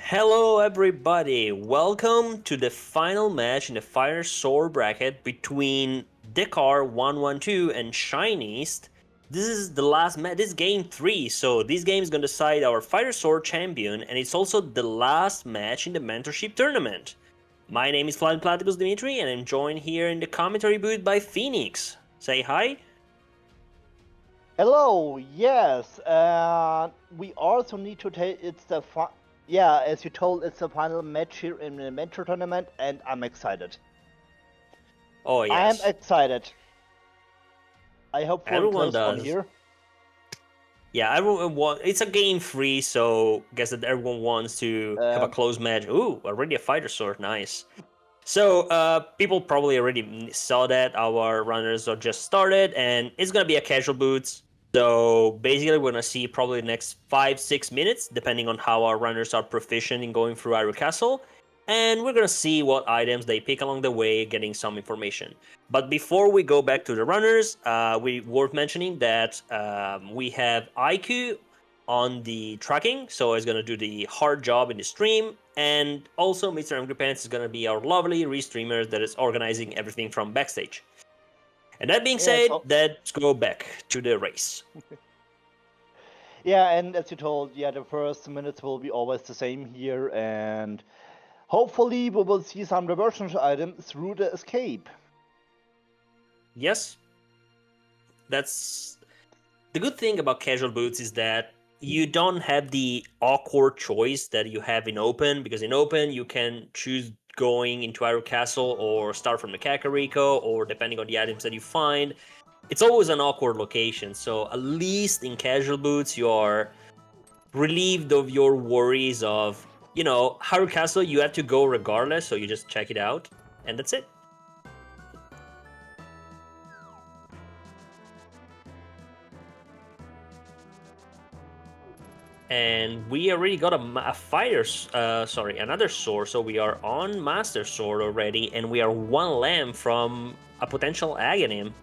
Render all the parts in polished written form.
Hello, everybody. Welcome to the final match in the Fire Sword bracket between Dekar112 and Shyniste. This is the last match. This is game 3, so this game is going to decide our Fire Sword champion, and it's also the last match in the mentorship tournament. My name is Flying Platypus Dimitri, and I'm joined here in the commentary booth by Phoenix. Say hi. Hello, yes, we also need to take, as you told, it's the final match here in the mentor tournament, and I'm excited. Oh, I'm yes. excited. I hope for a Everyone close one does. here. Yeah, everyone want. It's a game free, so guess that everyone wants to have a close match. Ooh, already a fighter sword, nice. So, people probably already saw that our runners are just started, and it's gonna be a casual boots. So basically, we're gonna see probably the next 5-6 minutes, depending on how our runners are proficient in going through Iron Castle, and we're gonna see what items they pick along the way, getting some information. But before we go back to the runners, we worth mentioning that we have IQ on the tracking, so he's gonna do the hard job in the stream, and also Mr. Angry Pants is gonna be our lovely restreamer that is organizing everything from backstage. And that being Yeah, said, let's go back to the race. yeah, and as you told, the first minutes will be always the same here, and hopefully we will see some reversion items through the escape. Yes, that's the good thing about casual boots is that you don't have the awkward choice that you have in open, because in open you can choose going into Iron Castle or start from the Kakariko, or depending on the items that you find, it's always an awkward location. So at least in casual boots you are relieved of your worries of, Haru Castle you have to go regardless, so you just check it out and that's it. And we already got another sword, so we are on Master Sword already, and we are one lamb from a potential Aghanim.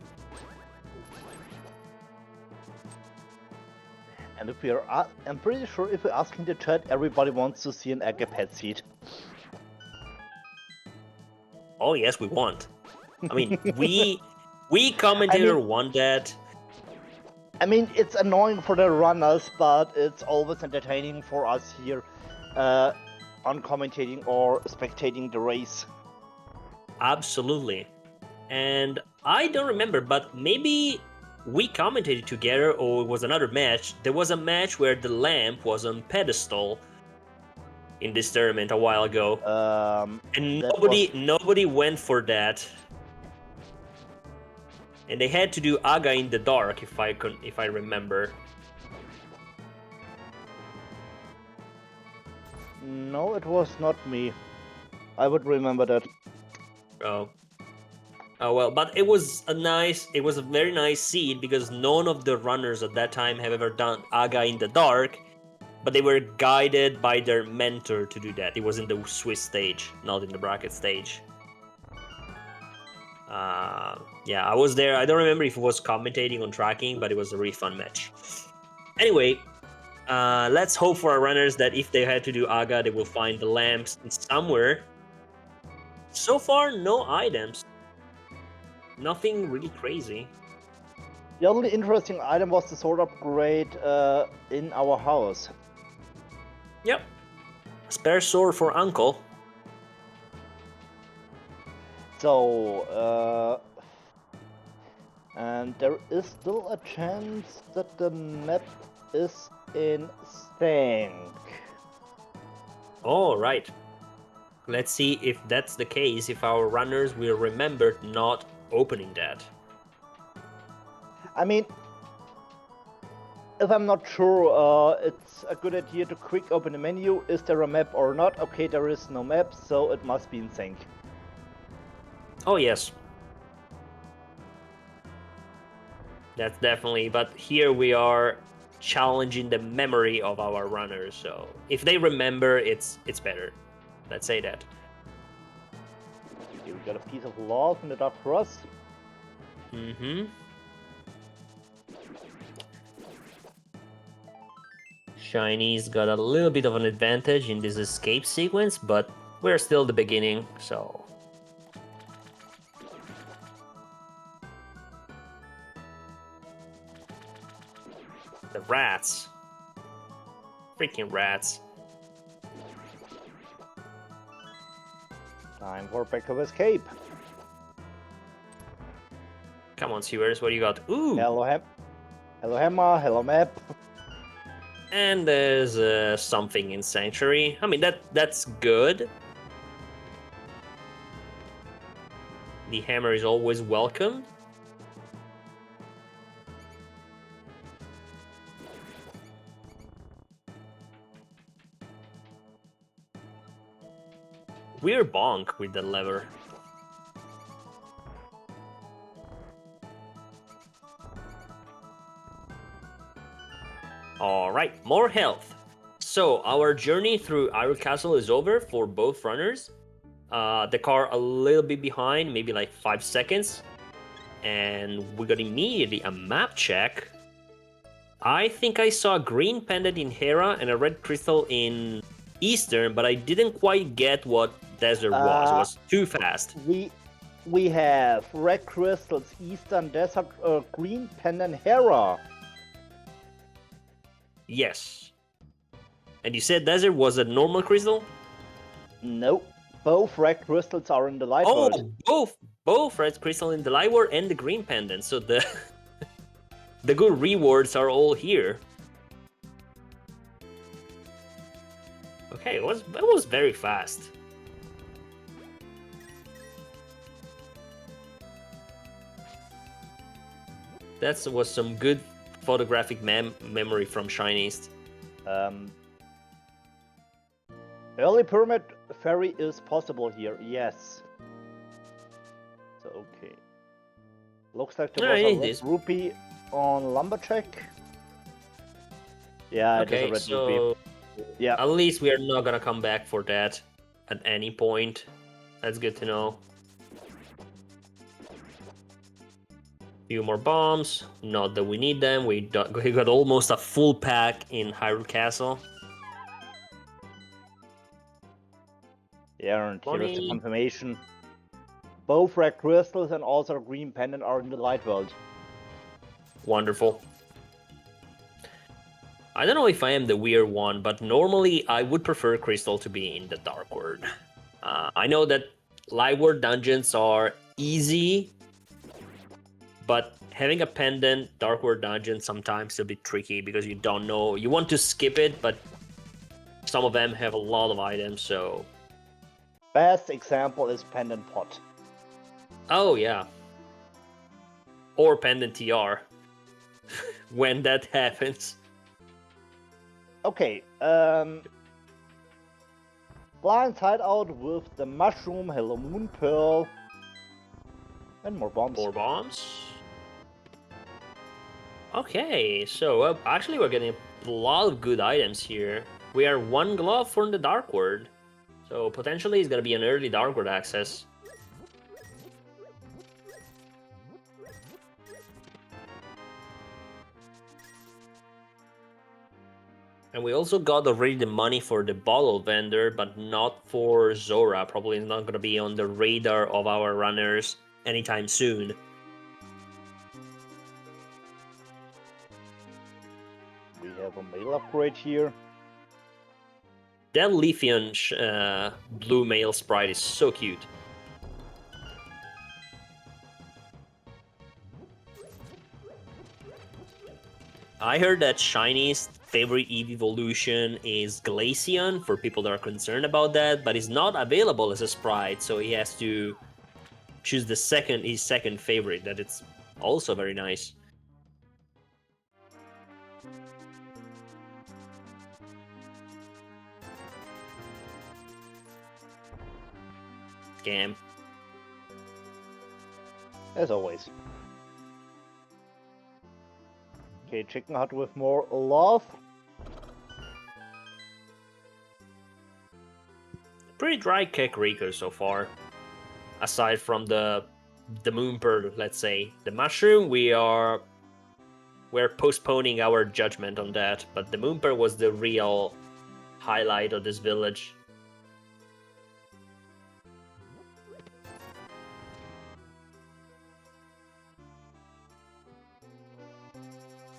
And if we are, I'm pretty sure if we're asking the chat, everybody wants to see an Agapet seed. Oh yes, we want. I mean, we commentator want that. I mean, it's annoying for the runners, but it's always entertaining for us here on commentating or spectating the race. Absolutely. And I don't remember, but maybe we commentated together or it was another match. There was a match where the lamp was on pedestal in this tournament a while ago. And nobody went for that. And they had to do Aga in the dark, if I remember. No, it was not me. I would remember that. Oh. Oh well, but it was a very nice seed because none of the runners at that time have ever done Aga in the dark, but they were guided by their mentor to do that. It was in the Swiss stage, not in the bracket stage. Yeah, I was there. I don't remember if it was commentating on tracking, but it was a really fun match. Anyway, let's hope for our runners that if they had to do Aga, they will find the lamps somewhere. So far, no items. Nothing really crazy. The only interesting item was the sword upgrade in our house. Yep. Spare sword for Uncle. So, and there is still a chance that the map is in sync. All right. Let's see if that's the case, if our runners will remember not opening that. I mean, if I'm not sure, it's a good idea to quick open the menu. Is there a map or not? Okay, there is no map, so it must be in sync. Oh, yes. That's definitely, but here we are challenging the memory of our runners, so if they remember, it's better. Let's say that. Here we got a piece of love in the dark for us. Mm-hmm. Chinese got a little bit of an advantage in this escape sequence, but we're still the beginning, so... The rats. Freaking rats. Time for back of escape. Come on, Sewers, what do you got? Ooh! Hello hammer, hello map. And there's something in Sanctuary. I mean, that's good. The hammer is always welcome. We're bonk with the lever. Alright, more health. So, our journey through Iron Castle is over for both runners. Dekar a little bit behind, maybe like 5 seconds. And we got immediately a map check. I think I saw a green pendant in Hera and a red crystal in Eastern, but I didn't quite get what Desert was. It was too fast. We have red crystals, Eastern Desert, green pendant, Hera. Yes. And you said Desert was a normal crystal? Nope. Both red crystals are in the light world. Both red crystal in the light world and the green pendant. So the the good rewards are all here. Okay, it was very fast. That was some good photographic memory from Shyniste. Early pyramid ferry is possible here, yes. So, okay. Looks like there was a red rupee on Lumberjack. Yeah, it is a red rupee. Yeah. At least we are not gonna come back for that at any point. That's good to know. Few more bombs. Not that we need them. We got almost a full pack in Hyrule Castle. Yeah, and here's the confirmation. Both red crystals and also green pendant are in the light world. Wonderful. I don't know if I am the weird one, but normally I would prefer Crystal to be in the Dark World. I know that Light World dungeons are easy, but having a pendant Dark World dungeon sometimes a bit tricky because you don't know. You want to skip it, but some of them have a lot of items, so... Best example is Pendant Pot. Oh, yeah. Or Pendant TR. When that happens. Okay, Blind Hideout with the Mushroom, Hello Moon Pearl, and more bombs. More bombs? Okay, so actually we're getting a lot of good items here. We are one glove from the Dark World. So potentially it's gonna be an early Dark World access. And we also got already the money for the bottle vendor, but not for Zora. Probably not gonna be on the radar of our runners anytime soon. We have a mail upgrade here. That Leafeon blue male sprite is so cute. I heard that Shiny's favorite Eve evolution is Glaceon, for people that are concerned about that, but it's not available as a sprite, so he has to choose his second favorite, that it's also very nice. Scam. As always. Okay, Chicken Hut with more love. Pretty dry Kakariko so far. Aside from the Moon Pearl, let's say. The Mushroom, we are we're postponing our judgment on that. But the Moonper was the real highlight of this village.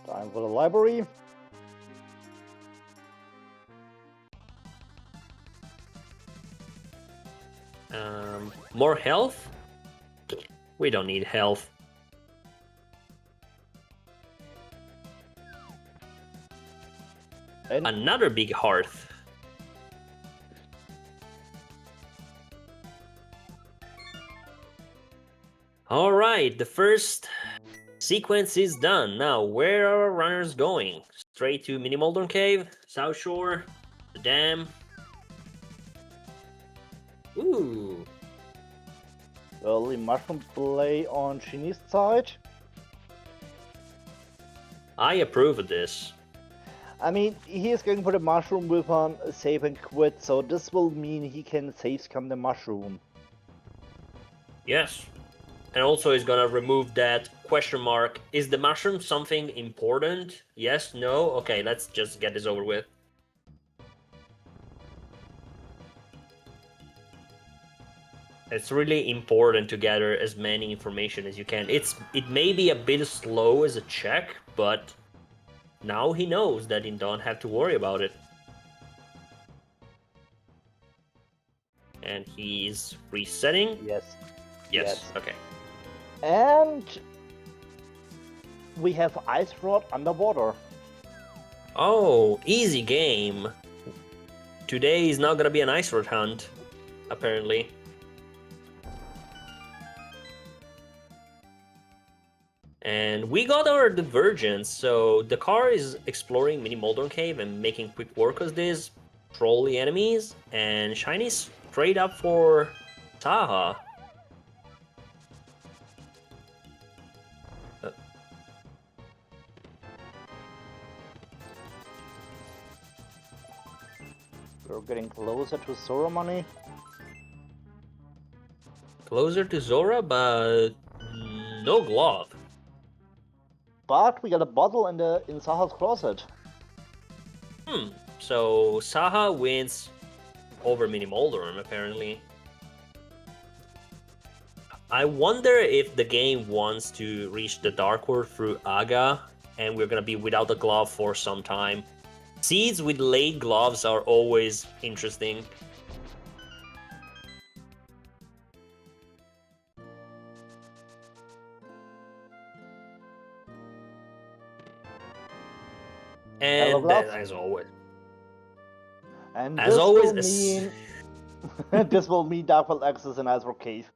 Time for the library. More health? We don't need health. And Another big hearth. Alright, the first sequence is done. Now, where are our runners going? Straight to Mini Moldon Cave, South Shore, the dam. Ooh. early mushroom play on Shyniste side. I approve of this. I mean, he is going for the mushroom with on save and quit, so this will mean he can save scam the mushroom. Yes. And also he's gonna remove that question mark. Is the mushroom something important? Yes, no? Okay, let's just get this over with. It's really important to gather as many information as you can. It may be a bit slow as a check, but now he knows that he don't have to worry about it. And he's resetting? Yes. Yes. Okay. And we have Ice Rod underwater. Oh, easy game. Today is not gonna be an ice rod hunt, apparently. And we got our divergence, so Dekar is exploring Mini Moldon Cave and making quick work of this, troll the enemies, and Shyniste straight up for Taha. We're getting closer to ceremony. Closer to Zora, but no glove. But we got a bottle in Saha's closet. So Saha wins over Mini Moldon, apparently. I wonder if the game wants to reach the Dark World through Aga, and we're gonna be without a glove for some time. Seeds with late gloves are always interesting. And then, as always. And as this always, will mean this will mean Dark World access in Ice Rock Cave.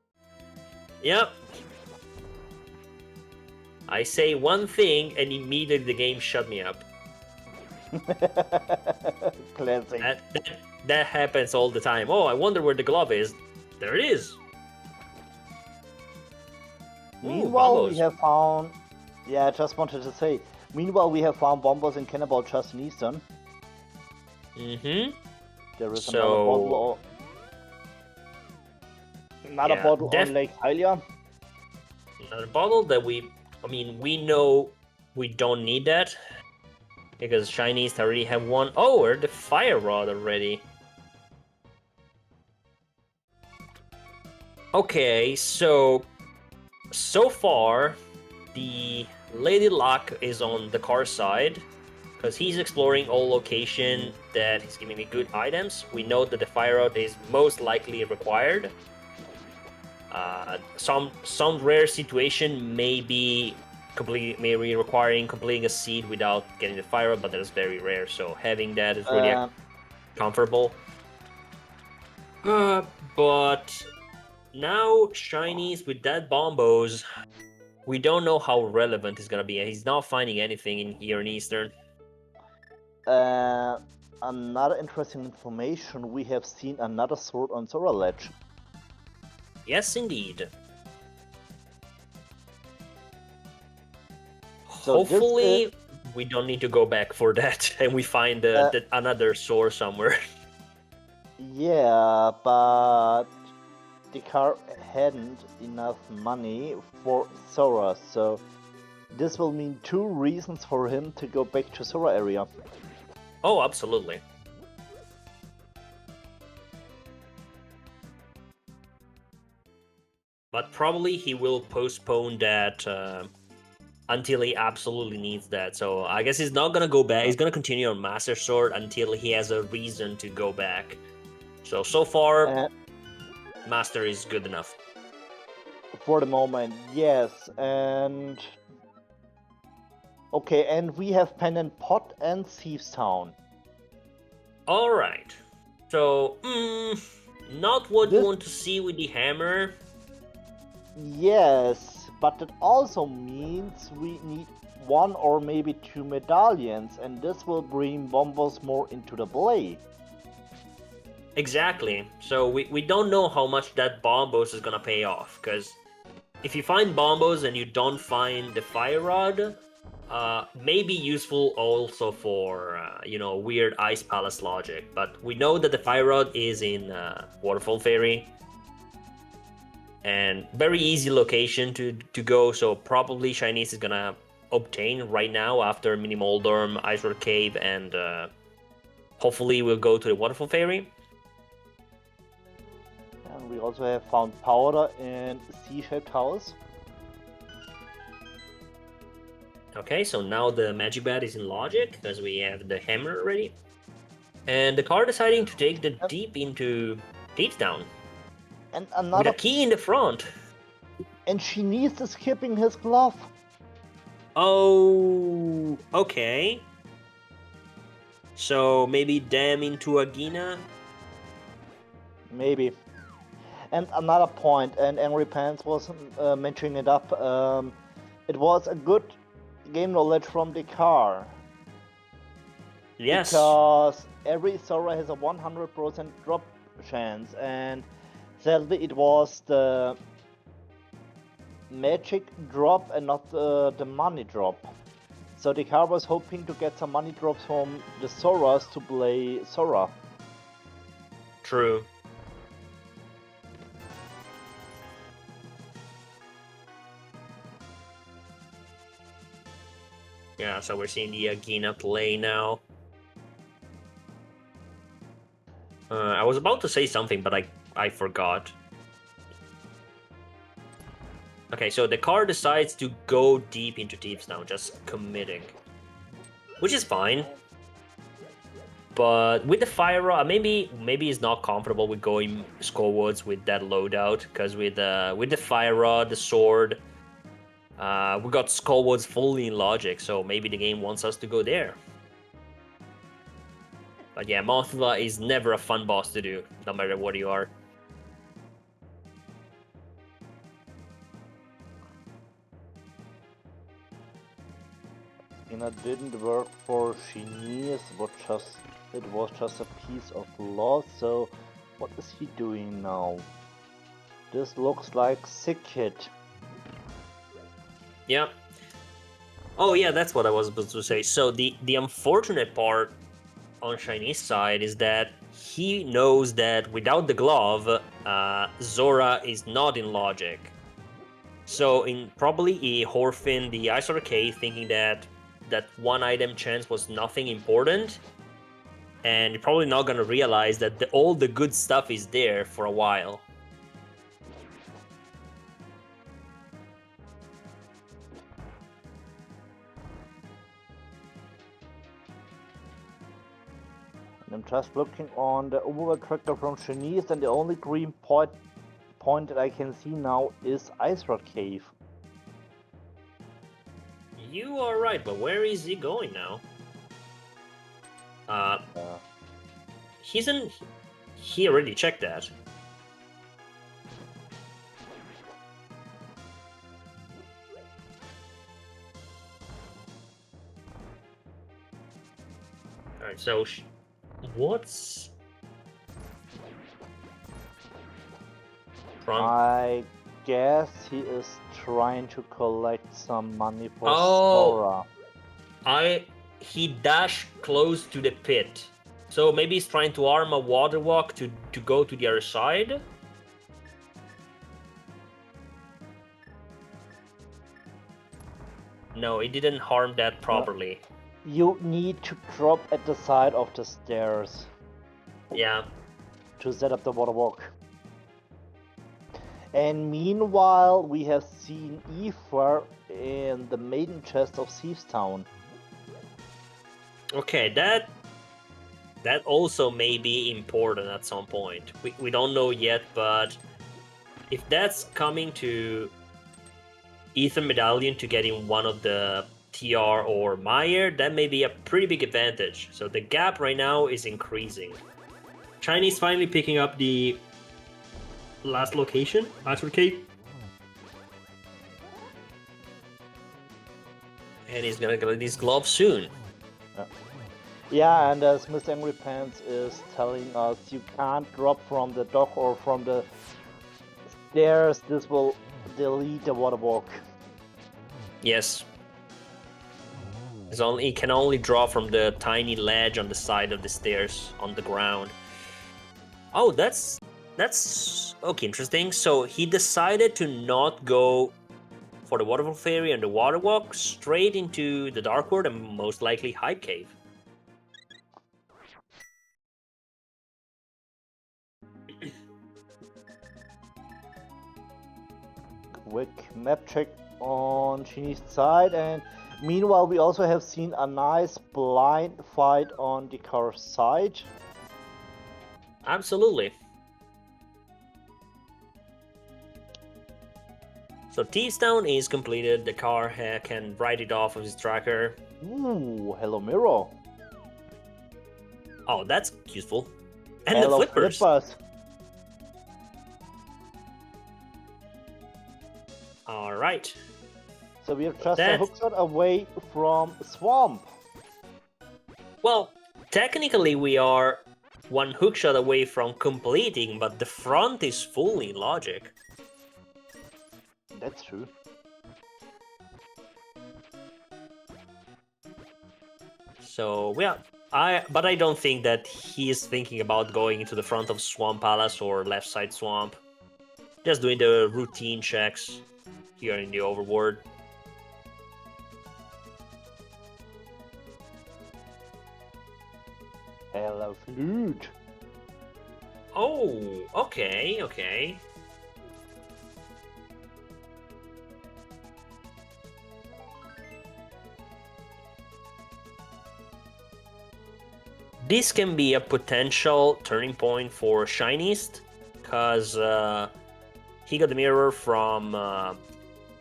Yep. I say one thing and immediately the game shut me up. Classic. That happens all the time. Oh, I wonder where the glove is. There it is. Meanwhile, we have found... Yeah, I just wanted to say. Meanwhile, we have found bombers in Cannibal just in Eastern. Mm-hmm. There is another bottle. Another bottle on Lake Hylia. Another bottle that we know we don't need that. Because Shyniste already have one. Oh, we're the fire rod already. Okay, so far, the Lady Luck is on the car side. Because he's exploring all location that he's giving me good items. We know that the fire rod is most likely required. Some rare situation may be requiring completing a seed without getting the fire rod, but that is very rare. So having that is really comfortable. But now Shyniste with that bombos, we don't know how relevant it's gonna be. He's not finding anything in here in Eastern. Another interesting information, we have seen another sword on Zora Ledge. Yes, indeed. So hopefully, we don't need to go back for that, and we find another sword somewhere. Yeah, but Dekar hadn't enough money for Zora, so this will mean 2 reasons for him to go back to Sora area. Oh, absolutely. But probably he will postpone that until he absolutely needs that. So I guess he's not gonna go back. He's gonna continue on Master Sword until he has a reason to go back. So far, Master is good enough. For the moment, yes. And okay, and we have Pen and Pot and Thieves Town. All right. So, not what you want to see with the hammer. Yes, but that also means we need 1 or maybe 2 medallions, and this will bring Bombos more into the play. Exactly. So we don't know how much that Bombos is gonna pay off, because if you find Bombos and you don't find the Fire Rod, may be useful also for, weird Ice Palace logic. But we know that the Fire Rod is in Waterfall Fairy, and very easy location to go, so probably Shyniste is gonna obtain right now after Mini Moldorm, Ice Road Cave, and hopefully we'll go to the Waterfall Fairy. And we also have found powder in C-shaped house. Okay, so now the Magic Bat is in logic because we have the hammer already. And the car deciding to take the deep into Thieves Town. And another with a key in the front. And Shyniste is skipping his glove. Oh, okay. So maybe dam into Agina? Maybe. And another point, and Angry Pants was mentioning it up, it was a good game knowledge from Dekar. Yes. Because every Sora has a 100% drop chance, and sadly it was the magic drop and not the money drop. So Dekar was hoping to get some money drops from the Soras to play Sora. True. Yeah, so we're seeing the Agina play now. I was about to say something, but I forgot. Okay, so the car decides to go deep into Thieves now, just committing. Which is fine. But with the Fire Rod, maybe he's not comfortable with going Skullwoods with that loadout, because with the Fire Rod, the sword, we got Skullwoods fully in logic, so maybe the game wants us to go there. But yeah, Mothra is never a fun boss to do, no matter what you are. And it didn't work for Shyniste, it was just a piece of law, so what is he doing now? This looks like Sick Kid. Yeah. Oh yeah, that's what I was supposed to say. So the unfortunate part on Shyniste's side is that he knows that without the glove, Zora is not in logic. So probably he Horfin the Ice Arcade thinking that one item chance was nothing important, and you're probably not gonna realize that all the good stuff is there for a while. And I'm just looking on the overall tracker from Shyniste, and the only green point that I can see now is Ice Rock Cave. You are right, but where is he going now? He already checked that. Alright, so what's... I guess he is trying to collect some money for Sora. He dashed close to the pit. So maybe he's trying to arm a water walk to go to the other side? No, it didn't harm that properly. You need to drop at the side of the stairs. Yeah. To set up the water walk. And meanwhile, we have seen Aoife in the maiden chest of Thieves Town. Okay, that also may be important at some point. We don't know yet, but if that's coming to Ethan Medallion to getting one of the TR or Meyer, that may be a pretty big advantage. So the gap right now is increasing. Chinese finally picking up the last location, Master Cave. And he's gonna get these gloves soon. Yeah, and as Mr. Angry Pants is telling us, you can't drop from the dock or from the stairs. This will delete the water walk. Yes. He can only draw from the tiny ledge on the side of the stairs on the ground. Oh, that's okay, interesting. So he decided to not go for the Waterfall Fairy and the Water Walk, straight into the Dark World and most likely Hype Cave. Quick map check on Shiniste's side, and meanwhile we also have seen a nice blind fight on Dekar's side. Absolutely. So Thieves Town is completed. The car can write it off of his tracker. Ooh, hello mirror. Oh, that's useful. And hello, the flippers. All right. So we are just a hookshot away from Swamp. Well, technically we are one hookshot away from completing, but the front is fully logic. That's true. So yeah, but I don't think that he is thinking about going into the front of Swamp Palace or left side Swamp. Just doing the routine checks here in the overworld. Hello, flute. Oh, okay. This can be a potential turning point for Shyniste, because he got the mirror from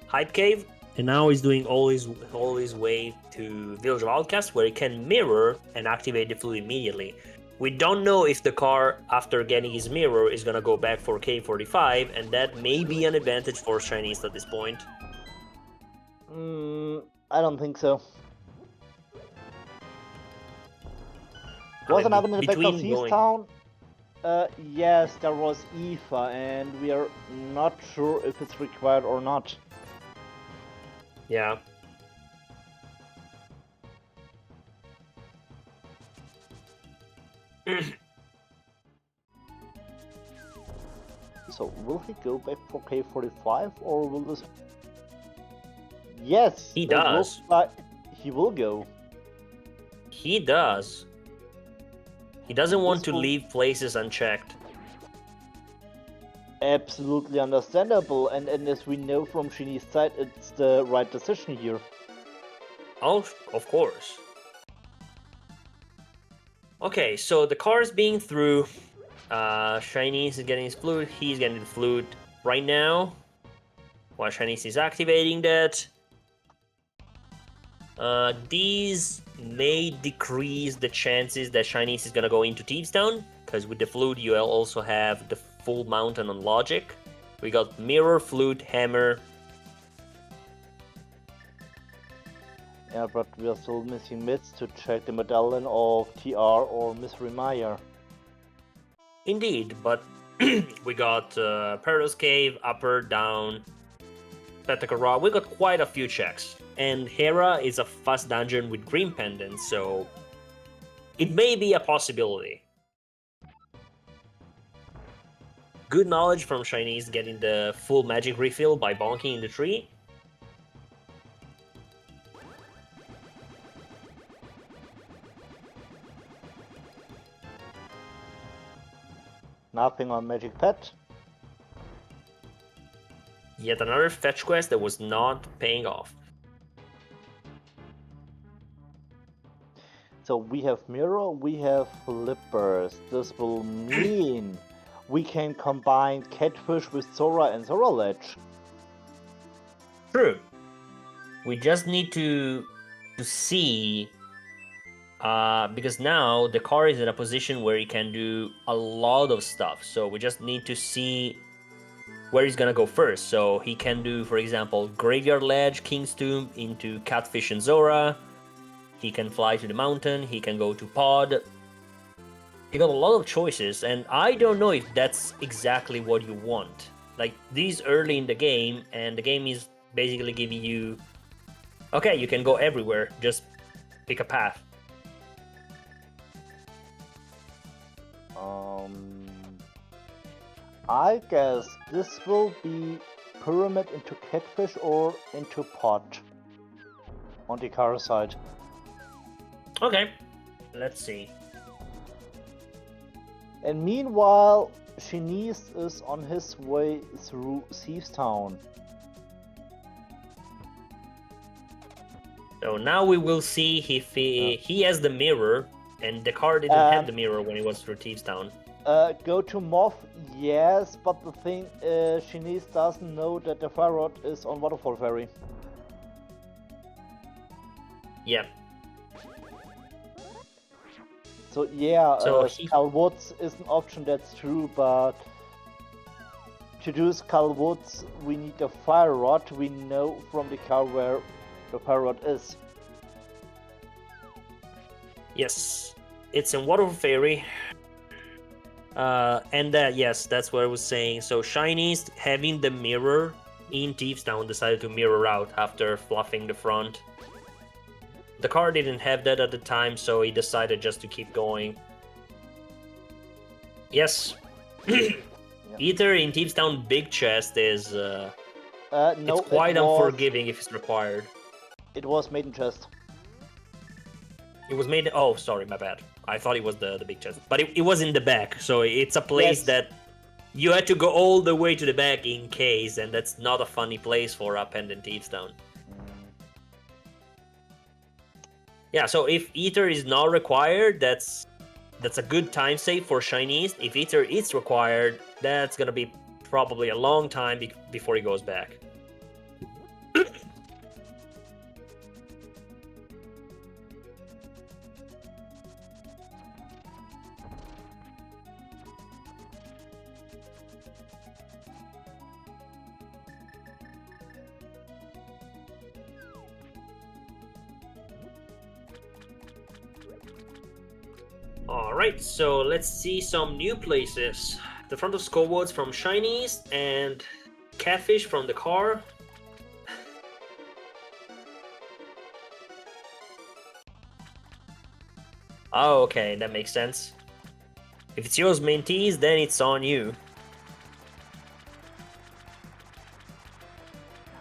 Hype Cave, and now he's doing all his way to Village of Outcasts, where he can mirror and activate the fluid immediately. We don't know if the car, after getting his mirror, is gonna go back for K45, and that may be an advantage for Shyniste at this point. I don't think so. Wasn't happening in the back of Thieves Town? Yes, there was Aoife, and we are not sure if it's required or not. Yeah. So, will he go back for K45, or will this... Yes! He does. He will go. He does. He doesn't want to leave places unchecked. Absolutely understandable, and as we know from Shiniste's side, it's the right decision here. Oh, of course. Okay, so the car is being through. Shyniste is getting his flute. He's getting the flute right now. While Shyniste is activating that. These may decrease the chances that Shyniste is gonna go into Thieves Town, because with the flute you also have the full mountain on logic. We got mirror, flute, hammer. Yeah, but we are still missing mids to check the medallion of TR or Miss Remire. Indeed, but we got Paradise Cave, upper, down, Spectacle Raw. We got quite a few checks. And Hera is a fast dungeon with green pendants, so it may be a possibility. Good knowledge from Shyniste getting the full magic refill by bonking in the tree. Nothing on Magic Pet. Yet another fetch quest that was not paying off. So we have Mirror, we have Flippers. This will mean we can combine Catfish with Zora and Zora Ledge. True. We just need to see, because now the car is in a position where he can do a lot of stuff. So we just need to see where he's gonna go first. So he can do, for example, Graveyard Ledge, King's Tomb into Catfish and Zora. He can fly to the mountain. He can go to Pod. You got a lot of choices, and I don't know if that's exactly what you want. Like, these early in the game, and the game is basically giving you, okay, you can go everywhere, just pick a path. I guess this will be Pyramid into Catfish or into Pot on the car side. Okay, let's see. And meanwhile, Shyniste is on his way through Thieves Town. So now we will see if he has the mirror, and Dekar didn't have the mirror when he was through Thieves Town. Go to Moth, yes, but the thing is, Shyniste doesn't know that the Fire Rod is on Waterfall Ferry. Yeah. So yeah, So Skull Woods is an option, that's true, but to do Skull Woods we need a Fire Rod. We know from the car where the Fire Rod is. Yes, it's in Waterfall Ferry. And yes, that's what I was saying. So Shyniste, having the mirror in Thieves Town, decided to mirror out after fluffing the front. The car didn't have that at the time, so he decided just to keep going. Yes. Either in Thieves Town, big chest is No, it's quite unforgiving if it's required. It was Maiden Chest. It was made. Oh, sorry, my bad. I thought it was the big chest, but it was in the back. So it's a place that you had to go all the way to the back in case, and that's not a funny place for Upend Thieves Town. Yeah, so if Ether is not required, that's a good time save for Shyniste. If Ether is required, that's gonna be probably a long time before he goes back. Alright, so let's see some new places. The front of Skullwoods from Shyniste and Catfish from the car. Oh, okay, that makes sense. If it's yours, mentees, then it's on you.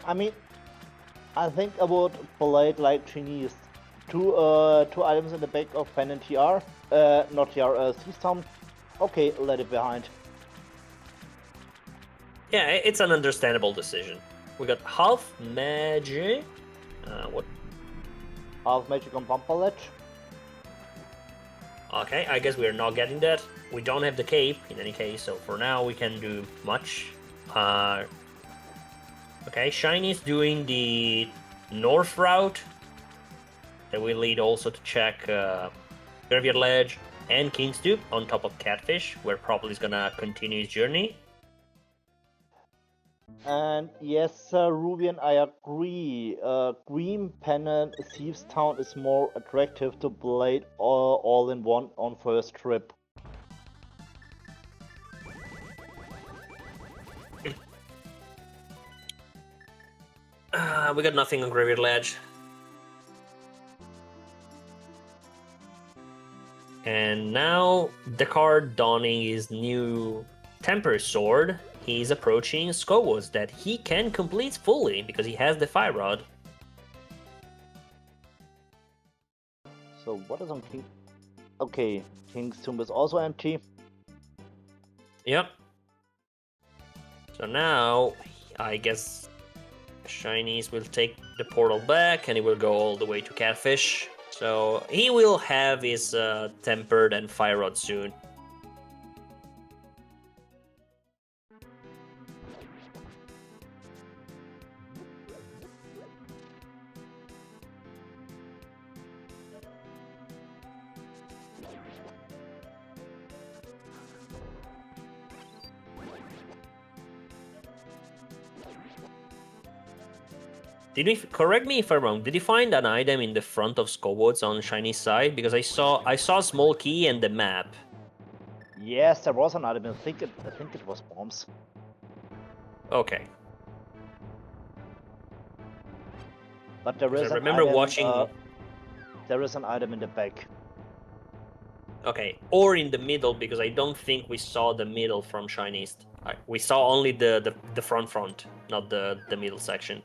I mean, I think I would play it like Shyniste. Two items in the back of Pen and TR. Not TR, Thieves Town. Okay, let it behind. Yeah, it's an understandable decision. We got half magic. What? Half magic on Bumper Ledge. Okay, I guess we're not getting that. We don't have the cape in any case, so for now we can do much. Okay, Shiny is doing the north route. That will lead also to check Graveyard Ledge and King's Tube on top of Catfish, where probably is gonna continue his journey. And yes, Rubian, I agree. Green Pennant Thieves Town is more attractive to play all in one on first trip. We got nothing on Graveyard Ledge. And now Dekar donning his new Temper Sword. He's approaching Skullwoods that he can complete fully because he has the Fire Rod. So what is on King? Okay, King's Tomb is also empty. Yep. So now, I guess Shyniste will take the portal back and he will go all the way to Catfish. So he will have his Tempered and Fire Rod soon. Did we correct me if I'm wrong? Did you find an item in the front of Skullwoods on Shiny's side? Because I saw a small key and the map. Yes, there was an item. I think it was bombs. Okay. But there is I remember item, watching. There is an item in the back. Okay, or in the middle, because I don't think we saw the middle from Shyniste. We saw only the front, not the middle section.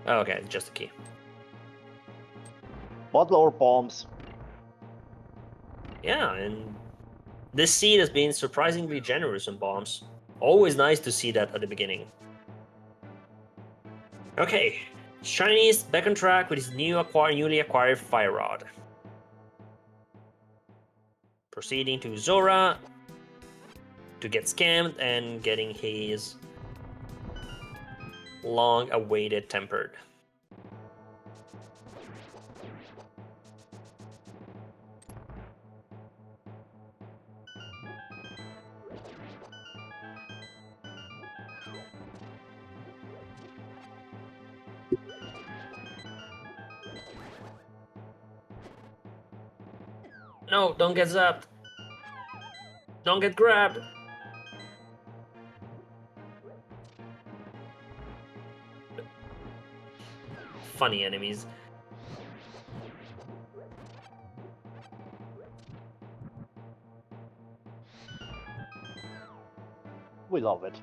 Okay, just a key. Bottle or bombs? Yeah, and this seed has been surprisingly generous on bombs. Always nice to see that at the beginning. Okay, Shyniste back on track with his newly acquired Fire Rod. Proceeding to Zora to get scammed and getting his long-awaited Tempered. No, don't get zapped. Don't get grabbed. Funny enemies. We love it.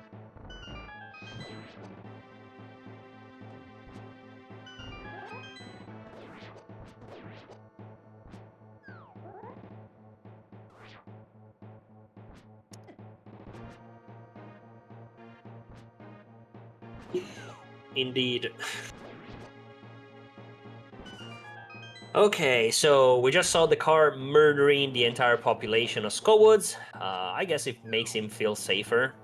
Indeed. Okay, so we just saw Dekar murdering the entire population of Skullwoods. I guess it makes him feel safer.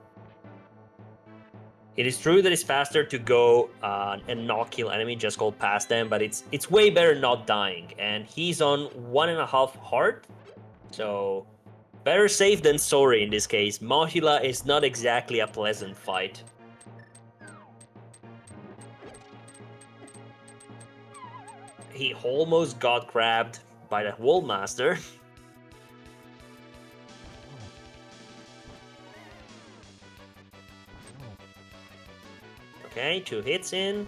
It is true that it's faster to go and not kill enemy, just go past them, but it's way better not dying. And he's on 1.5 heart, so better safe than sorry in this case. Mohila is not exactly a pleasant fight. He almost got grabbed by the Wall Master. Okay, 2 hits in.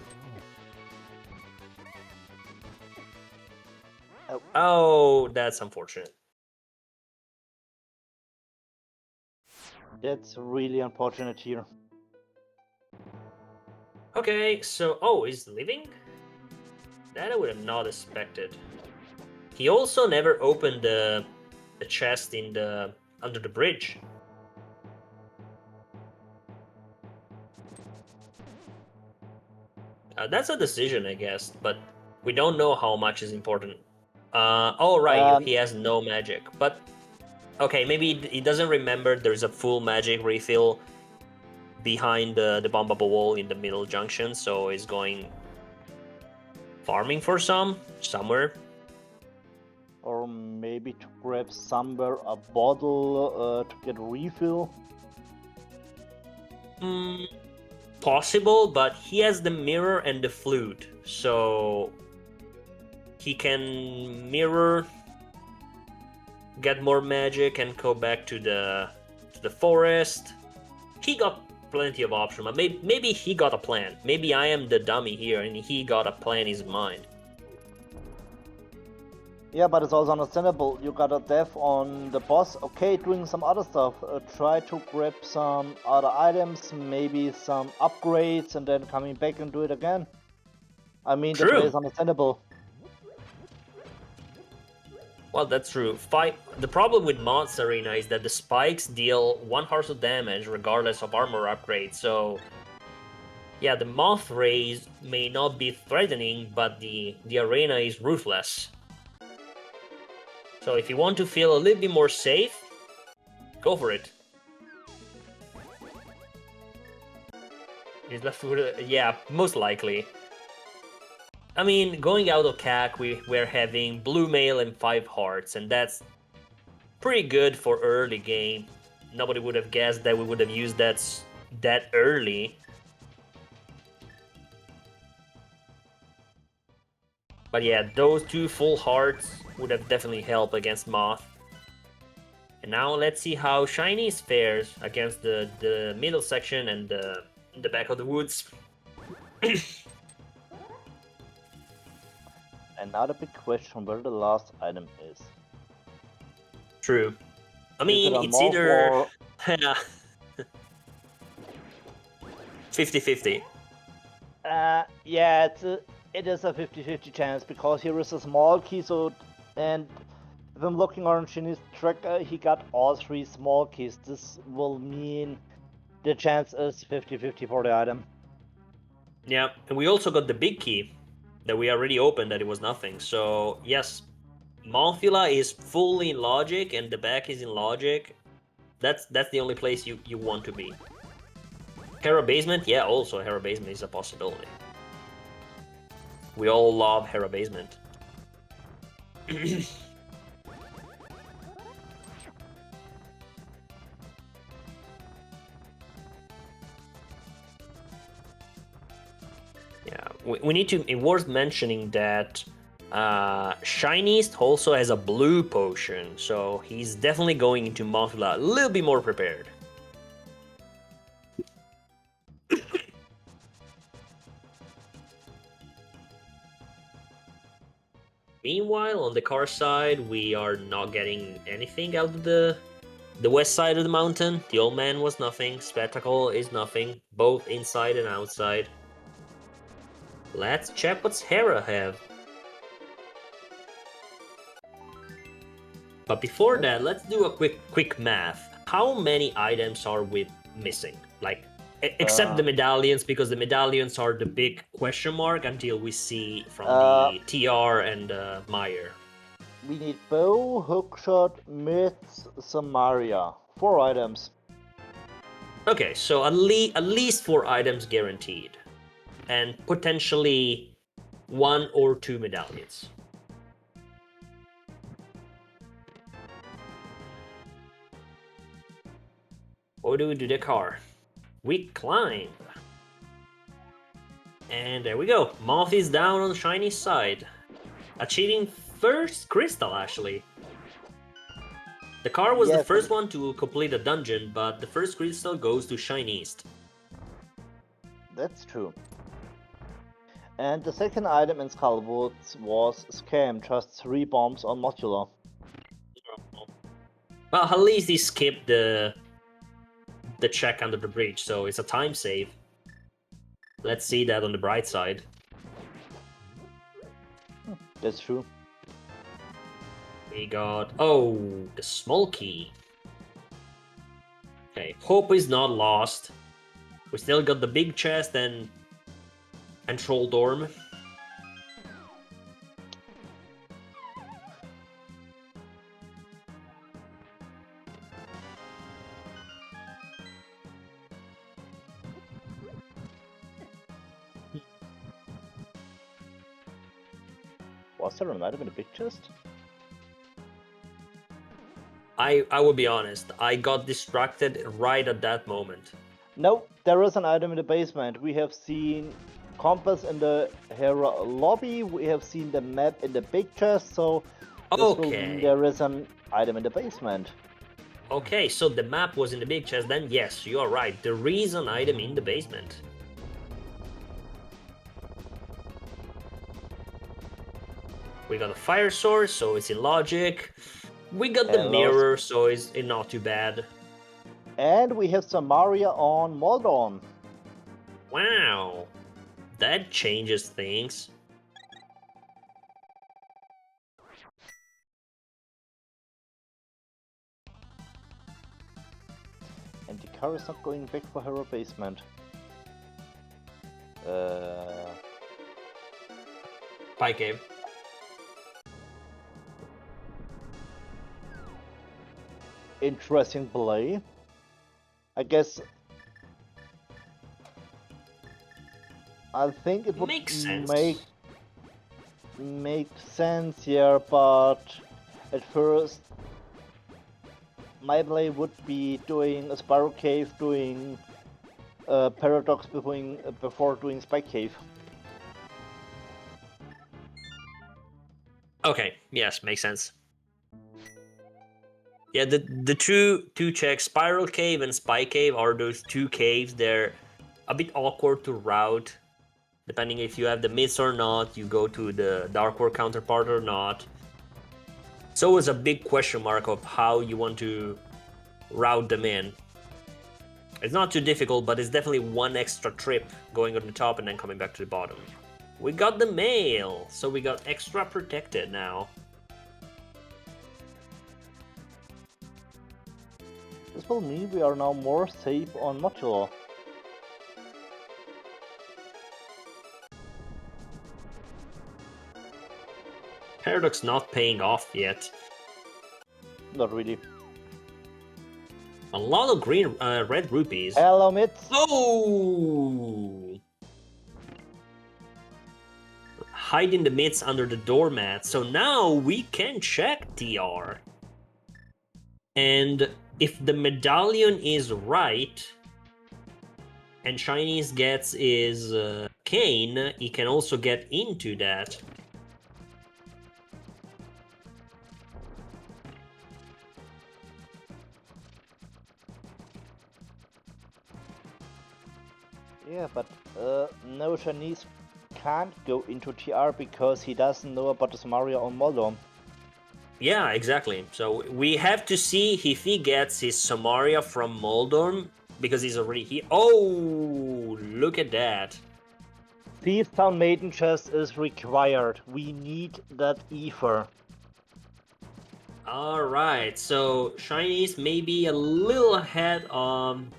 Oh, that's unfortunate. That's really unfortunate here. Okay, so oh, he's leaving? That I would have not expected. He also never opened the chest in the under the bridge. That's a decision, I guess, but we don't know how much is important. Oh, right, he has no magic. But, okay, maybe he doesn't remember there's a full magic refill behind the bomb bubble wall in the middle junction, so he's going farming for somewhere. Or maybe to grab somewhere a bottle to get a refill. Possible, but he has the mirror and the flute, so he can mirror, get more magic, and go back to the forest. He got plenty of options, but maybe he got a plan. Maybe I am the dummy here, and he got a plan in his mind. Yeah, but it's also understandable. You got a death on the boss. Okay, doing some other stuff. Try to grab some other items, maybe some upgrades, and then coming back and do it again. I mean, the play is understandable. Well, that's true. The problem with Moth's Arena is that the spikes deal 1 heart of damage regardless of armor upgrade, so... Yeah, the Moth Rays may not be threatening, but the arena is ruthless. So if you want to feel a little bit more safe, go for it. Is left with yeah, most likely. I mean, going out of CAC, we're having blue mail and 5 hearts, and that's pretty good for early game. Nobody would have guessed that we would have used that early. But yeah, those 2 full hearts would have definitely helped against Moth. And now let's see how Shyniste fares against the middle section and the back of the woods. Another big question where the last item is. True. I mean, it it's either... or... 50-50. Yeah, it is a 50-50 chance, because here is a small key, so... And if I'm looking on Shiniste's tracker, he got all 3 small keys. This will mean the chance is 50-50 for the item. Yeah, and we also got the big key that we already opened that it was nothing. So, yes, Monthula is fully in logic and the back is in logic. That's the only place you want to be. Hera Basement? Yeah, also Hera Basement is a possibility. We all love Hera Basement. Yeah, we need to... It's worth mentioning that Shyniste also has a blue potion, so he's definitely going into Mothula a little bit more prepared. Meanwhile, on the car side, we are not getting anything out of the west side of the mountain. The old man was nothing. Spectacle is nothing. Both inside and outside. Let's check what's Hera have. But before that, let's do a quick math. How many items are we missing? Like, except the medallions, because the medallions are the big question mark until we see from the TR and Meyer. We need bow, hookshot, myths, Samaria. 4 items. Okay, so at least 4 items guaranteed. And potentially 1 or 2 medallions. What do we do, Dekar? We climb. And there we go. Moth is down on Shiny's side. Achieving first crystal, actually. Dekar was the first one to complete a dungeon, but the first crystal goes to Shyniste. That's true. And the second item in Skullwoods was Scam, just 3 bombs on Modular. Well, at least he skipped the check under the bridge, so it's a time save. Let's see that on the bright side. That's true. We got... Oh, the small key. Okay, hope is not lost. We still got the big chest and Troll Dorm. Was there an item in the big chest? I will be honest, I got distracted right at that moment. No, there is an item in the basement. We have seen compass in the Hera lobby, we have seen the map in the big chest, so this will mean there is an item in the basement. Okay, so the map was in the big chest, then yes, you are right. There is an item in the basement. We got a fire source, so it's in logic. We got the mirror, so it's not too bad. And we have Samaria on Moldon. Wow, that changes things. Dekar is not going back for her basement. Pie cave. Interesting play. I guess. I think it would Makes sense. make sense here, but at first my play would be doing a Spiral Cave, doing Paradox before doing Spike Cave. Okay, yes, makes sense. Yeah, the two checks, Spiral Cave and Spike Cave, are those two caves. They're a bit awkward to route. Depending if you have the myths or not, you go to the Dark World counterpart or not. It's always a big question mark of how you want to route them in. It's not too difficult, but it's definitely one extra trip going on the top and then coming back to the bottom. We got the mail, so we got extra protected now. This will mean we are now more safe on modular. Paradox not paying off yet. Not really. A lot of red rupees. Hello, Mitz. Oh! Hiding the myths under the doormat. So now we can check TR. And if the medallion is right, and Shyniste gets his cane, he can also get into that. Yeah, but no, Shyniste can't go into TR because he doesn't know about the Samaria on Moldom. Yeah, exactly. So we have to see if he gets his Samaria from Moldorm, because he's already here. Oh, look at that. Thieves Town Maiden Chest is required. We need that ether. Alright, so Shyniste may be a little ahead on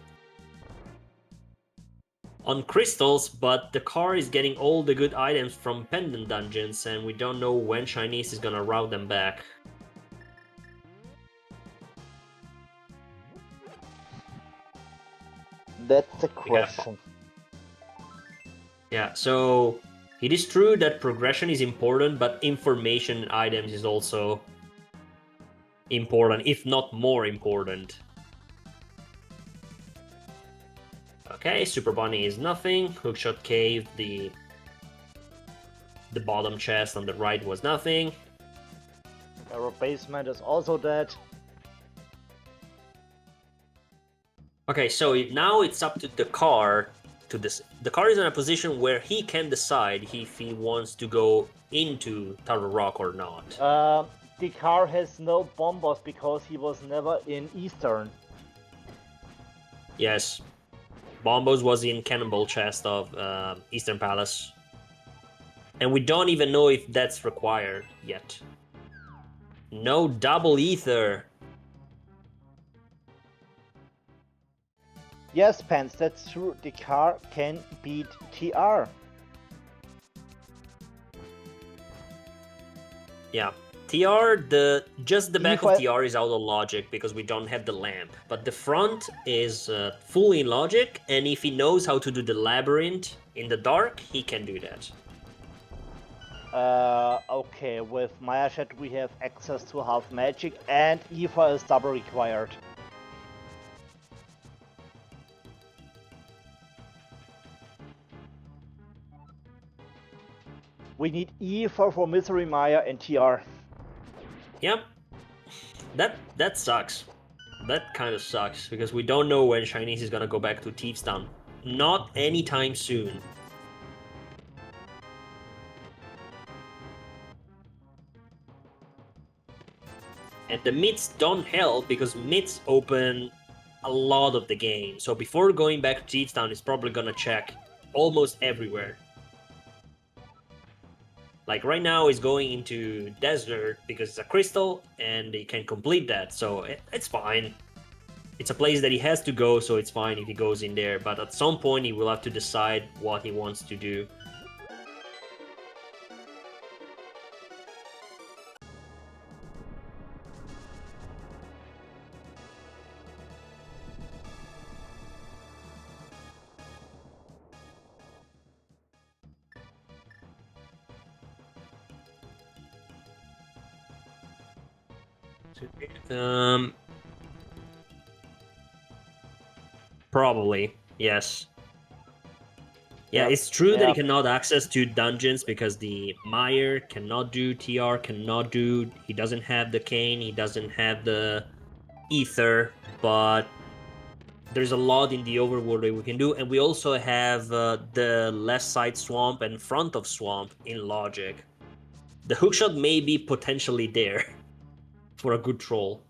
crystals, but the car is getting all the good items from pendant dungeons, and we don't know when Shyniste is gonna route them back. That's the question. Yeah, so it is true that progression is important, but information and items is also important, if not more important. Okay, Super Bunny is nothing. Hookshot Cave, the bottom chest on the right was nothing. Our basement is also dead. Okay, so now it's up to the car to this. The car is in a position where he can decide if he wants to go into Tower Rock or not. Dekar has no bombers because he was never in Eastern. Yes, Bombos was in Cannonball Chest of Eastern Palace. And we don't even know if that's required yet. No double ether. Yes, Pants, that's true. Dekar can beat TR. Yeah. TR, just the back of TR is out of logic because we don't have the lamp. But the front is fully in logic, and if he knows how to do the labyrinth in the dark, he can do that. Okay, with Maya Shed we have access to half magic, and Aether is double required. We need Aether for Misery Maya and TR. Yep. That sucks. That kind of sucks, because we don't know when Shyniste is gonna go back to Thieves Town. Not anytime soon. And the myths don't help, because myths open a lot of the game. So before going back to Thieves Town, it's probably gonna check almost everywhere. Like right now, he's going into Desert because it's a crystal, and he can complete that, so it's fine. it's a place that he has to go, so it's fine if he goes in there. But at some point, he will have to decide what he wants to do. Probably, yes. Yeah, it's true that he cannot access to dungeons because the Meyer cannot do, TR cannot do, he doesn't have the cane, he doesn't have the ether, but there's a lot in the overworld that we can do, and we also have the left side swamp and front of swamp in logic. The hookshot may be potentially there for a good troll.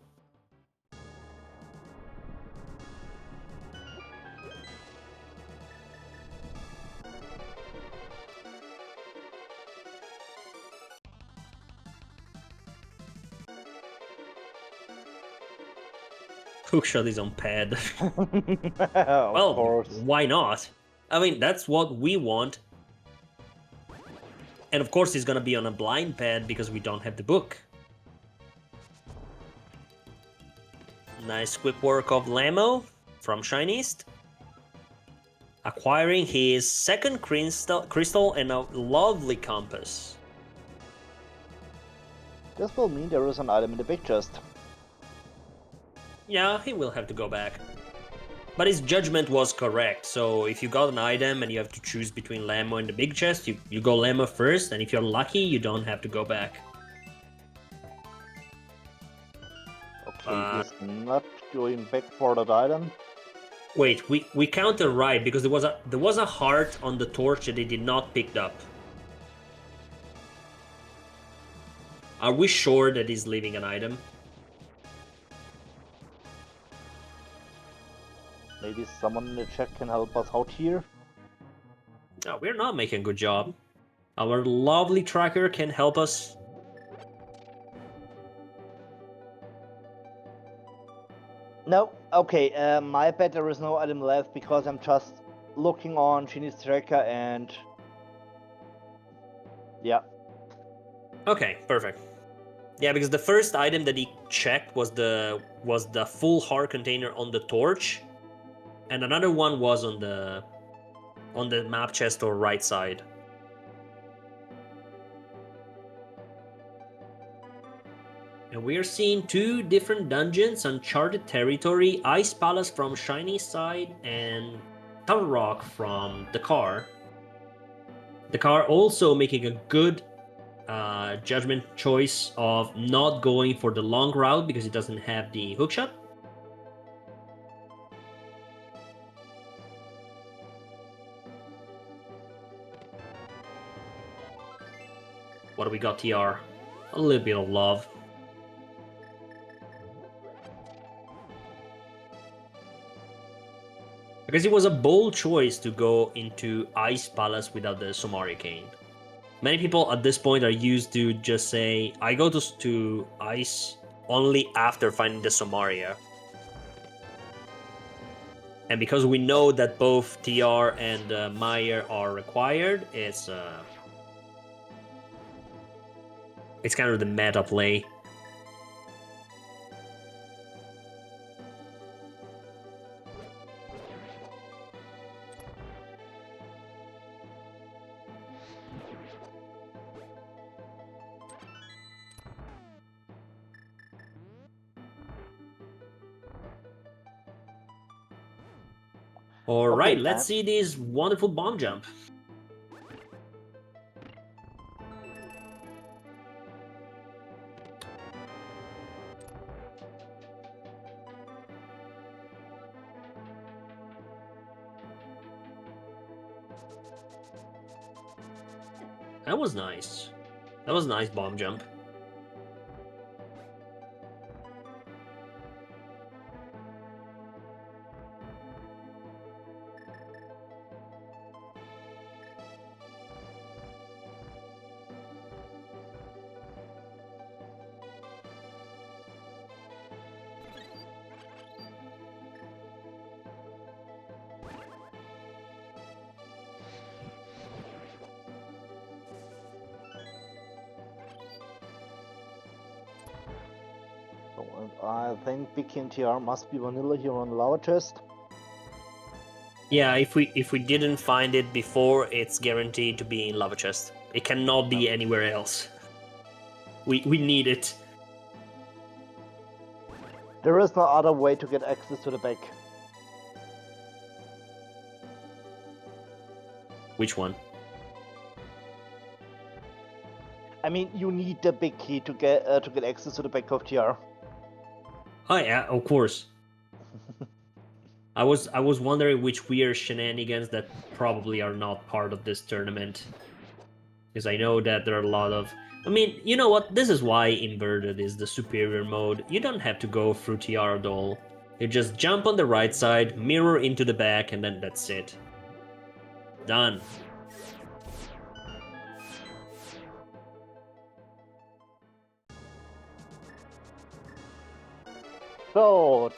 Hookshot is on pad. Well, course. Why not? I mean, that's what we want. And of course, he's gonna be on a blind pad because we don't have the book. Nice quick work of Lamo from Shyniste. Acquiring his second crystal and a lovely compass. This will mean there is an item in the big chest. Yeah, he will have to go back. But his judgment was correct, so if you got an item and you have to choose between Lamo and the big chest, you go Lamo first, and if you're lucky, you don't have to go back. Okay, he's not going back for that item. Wait, we counter right because there was a heart on the torch that they did not pick up. Are we sure that he's leaving an item? Maybe someone in the chat can help us out here. No, we're not making a good job. Our lovely tracker can help us. No, okay, my bad, there is no item left because I'm just looking on Shyniste tracker and... yeah. Okay, perfect. Yeah, because the first item that he checked was the full heart container on the torch, and another one was on the map chest or right side. And we're seeing two different dungeons, Uncharted Territory, Ice Palace from Shiny side, and Tower Rock from Dekar. Dekar also making a good judgment choice of not going for the long route because it doesn't have the hookshot. What do we got, TR? A little bit of love. Because it was a bold choice to go into Ice Palace without the Somari Cane. Many people at this point are used to just say, I go to Ice only after finding the Somaria. And because we know that both TR and Meyer are required, it's kind of the meta play. Alright, let's see this wonderful bomb jump. That was nice. That was a nice bomb jump. and I think Vicky and TR must be vanilla here on the lava chest. Yeah, if we didn't find it before, it's guaranteed to be in lava chest. It cannot be anywhere else. We need it. There is no other way to get access to the back. Which one? I mean, you need the big key to get access to the back of TR. Oh yeah, of course. I was wondering which weird shenanigans that probably are not part of this tournament. Because I know that there are a lot of... I mean, you know what? This is why Inverted is the superior mode. You don't have to go through TR at all. You just jump on the right side, mirror into the back, and then that's it. Done. So,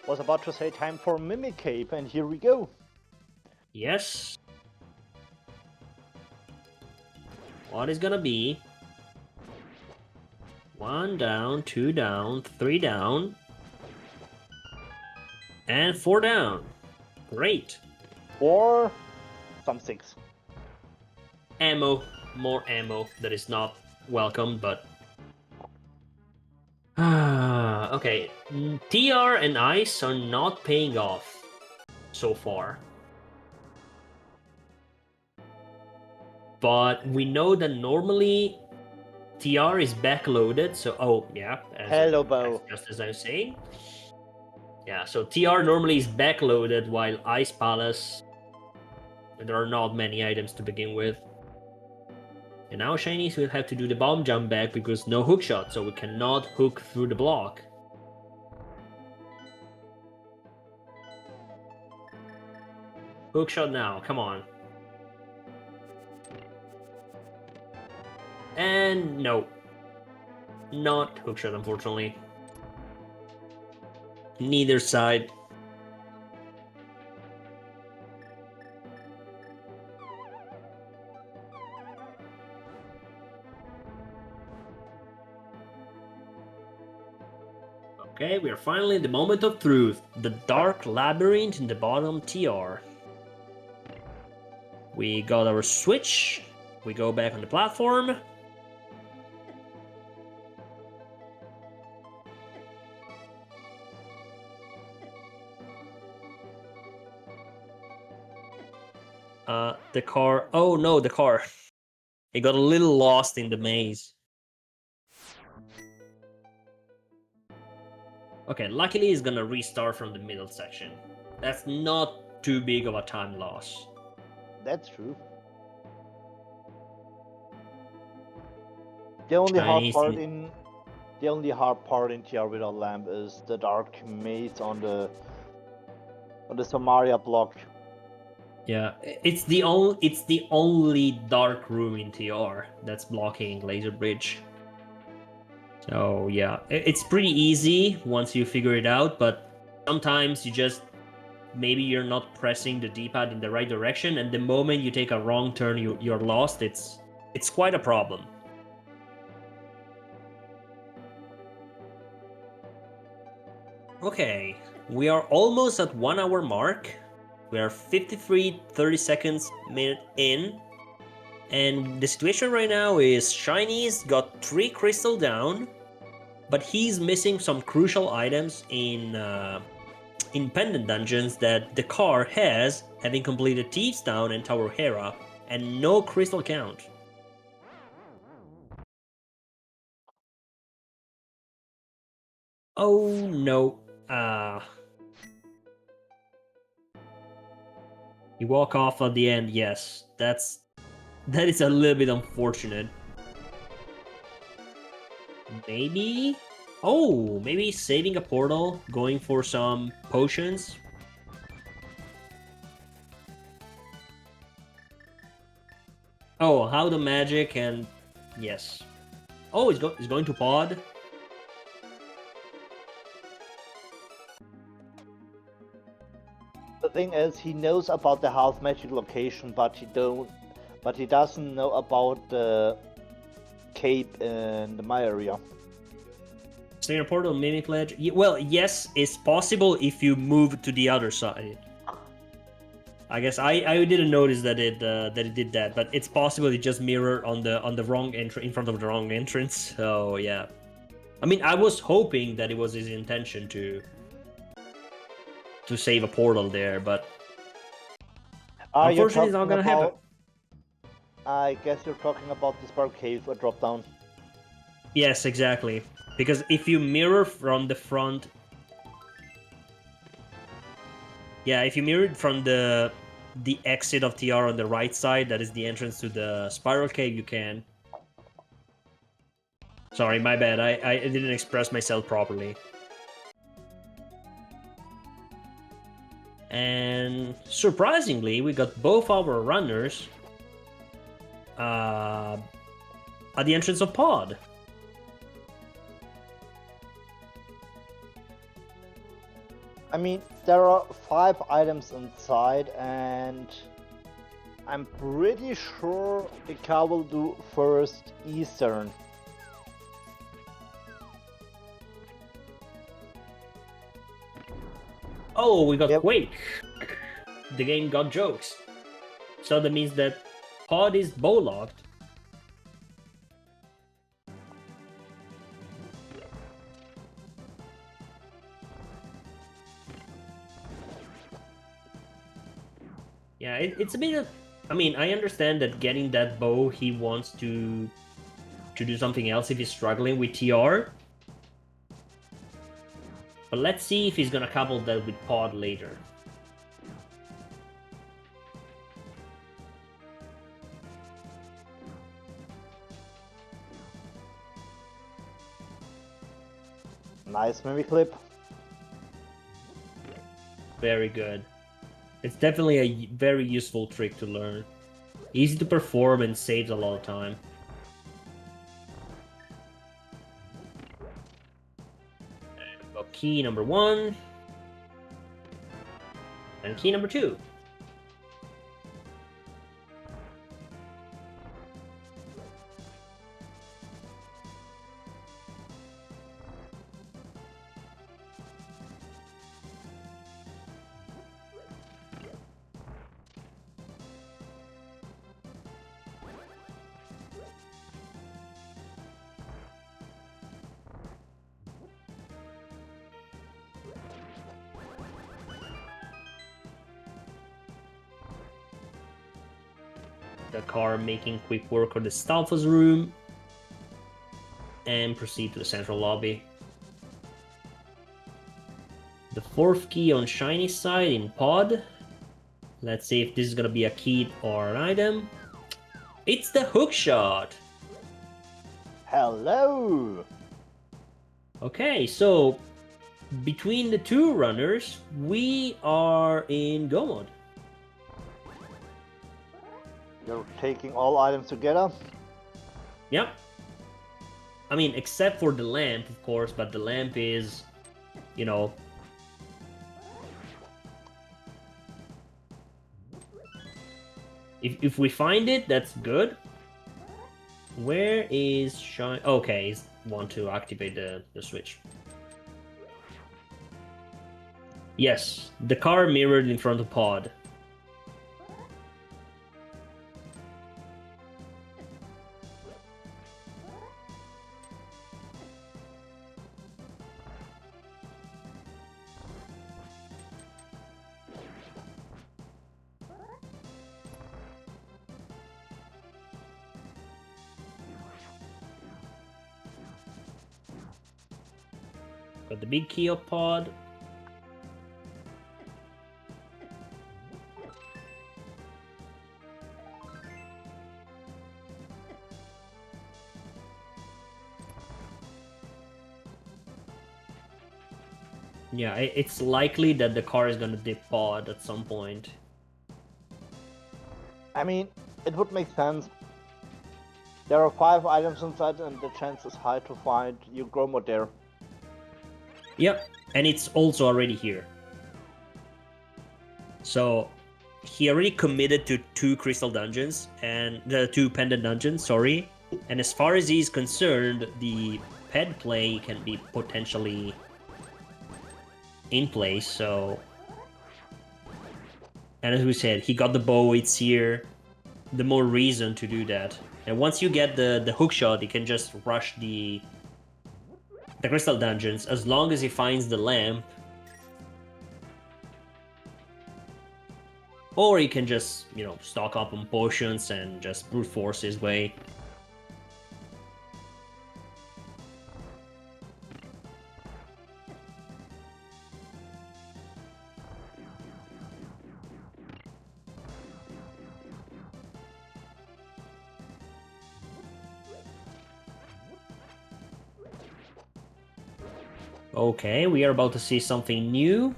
was about to say time for Mimic Cape, and here we go. Yes. What is gonna be? 1 down, 2 down, 3 down, and 4 down. Great. Or some 6. Ammo. More ammo that is not welcome, but... okay. TR and Ice are not paying off so far. But we know that normally TR is backloaded, so... Oh, yeah. Hello, Bo. Just as I was saying. Yeah, so TR normally is backloaded, while Ice Palace... There are not many items to begin with. And now Shyniste will have to do the bomb jump back because no hookshot, so we cannot hook through the block. Hookshot now, come on. And no. Not hookshot, unfortunately. Neither side. Okay, we are finally in the moment of truth. The dark labyrinth in the bottom TR. We got our switch. We go back on the platform. The car. Oh no, the car. It got a little lost in the maze. Okay, luckily he's gonna restart from the middle section. That's not too big of a time loss. That's true. The only hard part in TR without lamp is the dark maze on the Samaria block. Yeah, it's the only dark room in TR that's blocking Laser Bridge. So yeah, it's pretty easy once you figure it out, but sometimes maybe you're not pressing the D-pad in the right direction, and the moment you take a wrong turn, you're lost. It's quite a problem. Okay, we are almost at 1 hour mark. We are 30 seconds minute in. And the situation right now is Shyniste got 3 crystal down, but he's missing some crucial items in pendant dungeons that Dekar has, having completed Thieves Town and Tower Hera, and no crystal count. Oh no. You walk off at the end, yes. That is a little bit unfortunate. Maybe? Oh, maybe saving a portal, going for some potions. Oh, how the magic and... Yes. Oh, he's going to pod. The thing is, he knows about the house magic location, but he doesn't know about the cape in my area. Stay in a portal, mimic ledge. Well, yes, it's possible if you move to the other side. I guess I didn't notice that it did that, but it's possible it just mirrored on the wrong entrance in front of the wrong entrance. So yeah, I mean, I was hoping that it was his intention to save a portal there, but unfortunately, it's not gonna happen. I guess you're talking about the Spark Cave or drop down. Yes, exactly. Because if you mirror from the front, yeah, if you mirror it from the exit of TR on the right side, that is the entrance to the Spiral Cave, you can. Sorry, my bad. I didn't express myself properly. And surprisingly, we got both our runners at the entrance of Pod. I mean, there are 5 items inside, and I'm pretty sure Dekar will do first Eastern. Oh, we got Quake. The game got jokes. So that means that Pod is bow-locked. Yeah, it's a bit of... I mean, I understand that getting that bow, he wants to do something else if he's struggling with TR. But let's see if he's gonna couple that with Pod later. Nice mimic clip. Very good. It's definitely a very useful trick to learn. Easy to perform and saves a lot of time. And we've got key number 1. And key number 2. Dekar making quick work of the Stalfa's room. And proceed to the central lobby. The 4th key on Shyniste side in Pod. Let's see if this is gonna be a key or an item. It's the hook shot! Hello! Okay, so between the 2 runners, we are in go mode. You're taking all items together? Yep. I mean, except for the lamp, of course, but the lamp is, you know... If we find it, that's good. Where is Shine? Okay, want to activate the switch. Yes, the car mirrored in front of Pod. Got the big key of Pod. Yeah, it's likely that the car is gonna dip Pod at some point. I mean, it would make sense. There are 5 items inside and the chance is high to find your Gromod there. Yep, and it's also already here. So he already committed to 2 crystal dungeons and the 2 pendant dungeons, sorry. And as far as he's concerned, the pet play can be potentially in place, so... And as we said, he got the bow, it's here, the more reason to do that. And once you get the hook shot, you can just rush the crystal dungeons, as long as he finds the lamp. Or he can just, you know, stock up on potions and just brute force his way. Okay, we are about to see something new.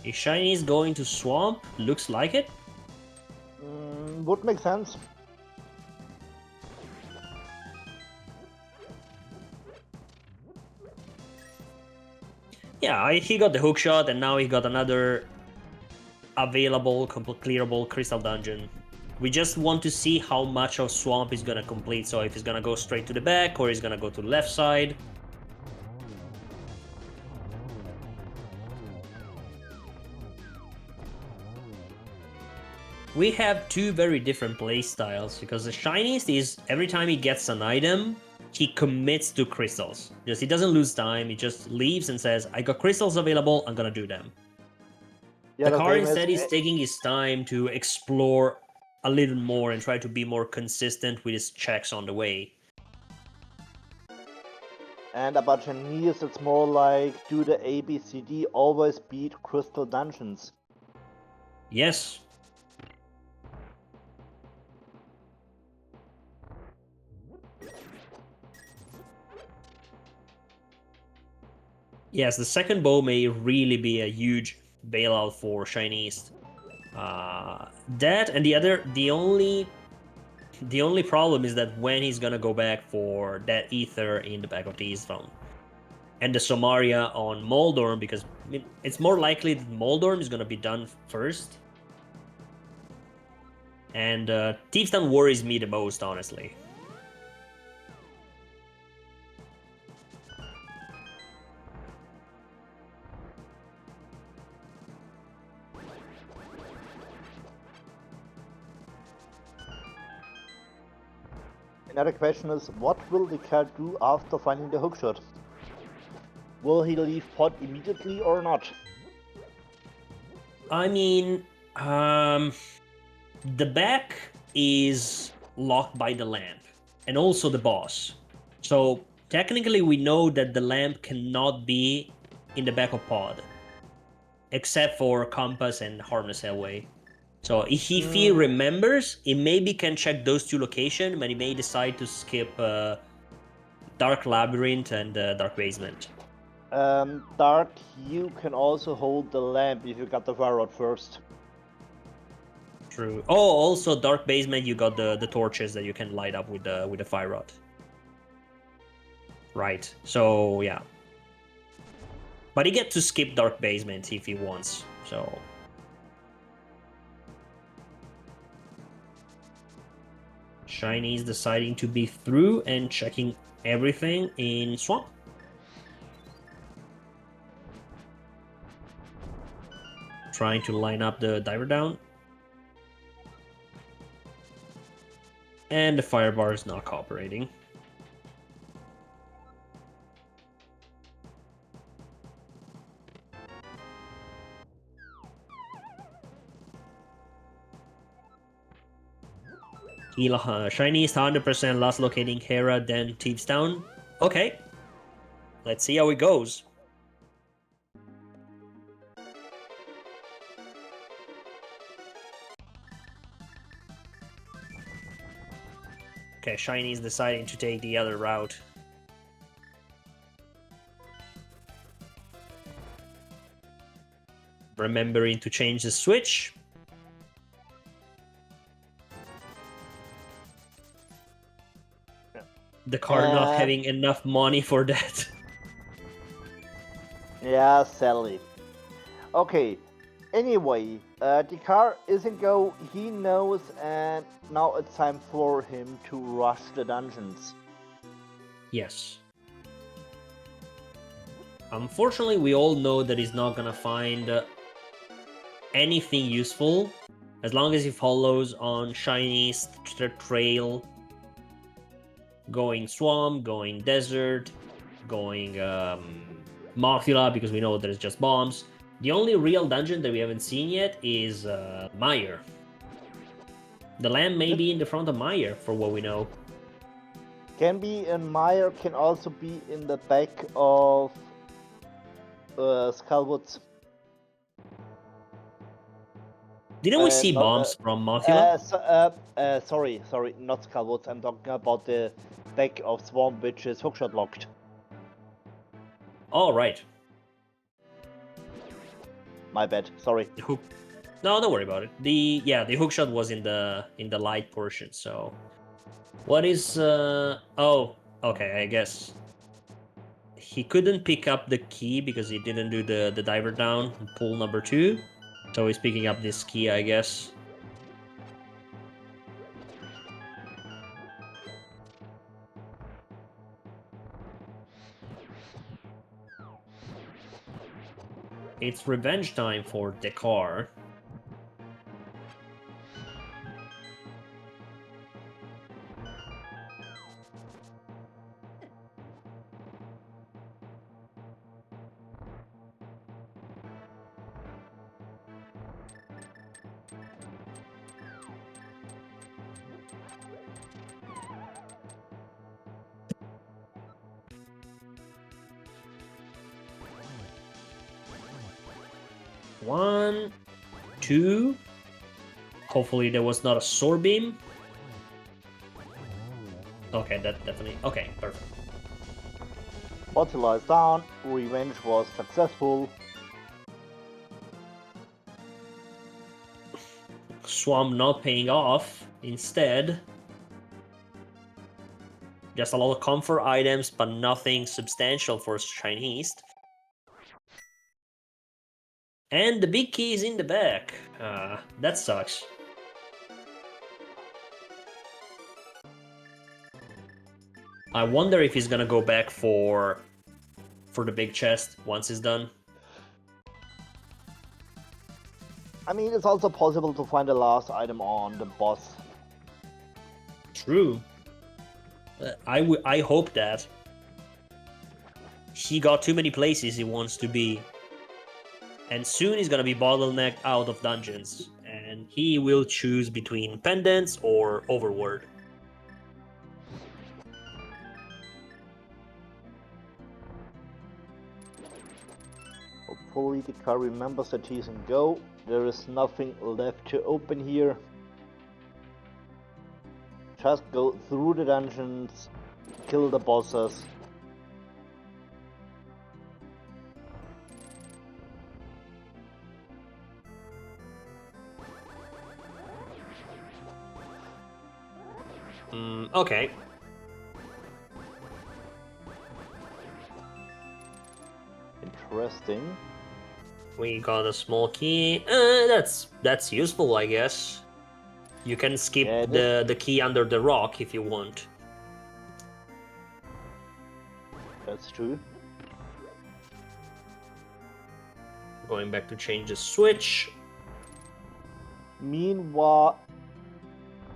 Is Shyniste going to swamp? Looks like it. Would make sense. Yeah, he got the hook shot, and now he got another available, clearable crystal dungeon. We just want to see how much of swamp he's gonna complete. So if he's gonna go straight to the back, or he's gonna go to the left side. We have two very different play styles, because the Shyniste is, every time he gets an item, he commits to crystals. Just he doesn't lose time, he just leaves and says, I got crystals available, I'm gonna do them. Yeah, Dekar instead is taking his time to explore a little more and try to be more consistent with his checks on the way. And about Shyniste, it's more like do the ABCD always beat crystal dungeons? Yes. Yes, the second bow may really be a huge bailout for Shyniste. That and the only problem is that when he's gonna go back for that ether in the back of the East Zone and the Somaria on Moldorm, because I mean, it's more likely that Moldorm is gonna be done first. And Thieves Town worries me the most, honestly. Another question is, what will Dekar do after finding the hookshot? Will he leave pot immediately or not? I mean, the back is locked by the lamp, and also the boss. So technically we know that the lamp cannot be in the back of pod, except for Compass and Harness Hellway. So if he remembers, he maybe can check those two locations, but he may decide to skip Dark Labyrinth and Dark Basement. Dark, you can also hold the lamp if you got the fire rod first. True. Oh, also Dark Basement, you got the torches that you can light up with the fire rod. Right. So yeah. But he gets to skip Dark Basement if he wants. So. Shyniste deciding to be through and checking everything in Swamp. Trying to line up the diver down. And the fire bar is not cooperating. Shyniste 100% last locating Hera, then Thieves Town. Okay. Let's see how it goes. Okay, Shyniste deciding to take the other route. Remembering to change the switch. The car not having enough money for that. Yeah, Sally. Okay, Anyway, Dekar isn't go, he knows, and now it's time for him to rush the dungeons. Yes. Unfortunately, we all know that he's not gonna find anything useful as long as he follows on Shyniste trail, going swamp, going desert, going Mothula, because we know there's just bombs. The only real dungeon that we haven't seen yet is Meyer. The lamp may be in the front of Meyer, for what we know. Can be in Meyer, can also be in the back of Skullwoods. Didn't we see bombs from Mothula? Sorry, not Skullwoods. I'm talking about the back of Swamp, which is hookshot locked. Oh, right. My bad. Sorry. No, don't worry about it. The hookshot was in the light portion. So, what is? Oh, okay. I guess he couldn't pick up the key because he didn't do the diver down pull number 2. So he's picking up this key, I guess. It's revenge time for Dekar. One, 2. Hopefully there was not a sword beam. Okay, that definitely... Okay, perfect. Mothula is down. Revenge was successful. Swamp not paying off. Instead, just a lot of comfort items, but nothing substantial for Shyniste. And the big key is in the back. That sucks. I wonder if he's gonna go back for the big chest once it's done. I mean, it's also possible to find the last item on the boss. True. I hope that. He got too many places he wants to be. And soon he's gonna be bottlenecked out of dungeons. And he will choose between pendants or overworld. Hopefully the car remembers that he's in go. There is nothing left to open here. Just go through the dungeons, kill the bosses. Okay. Interesting. We got a small key. That's useful, I guess. You can skip the key under the rock if you want. That's true. Going back to change the switch. Meanwhile,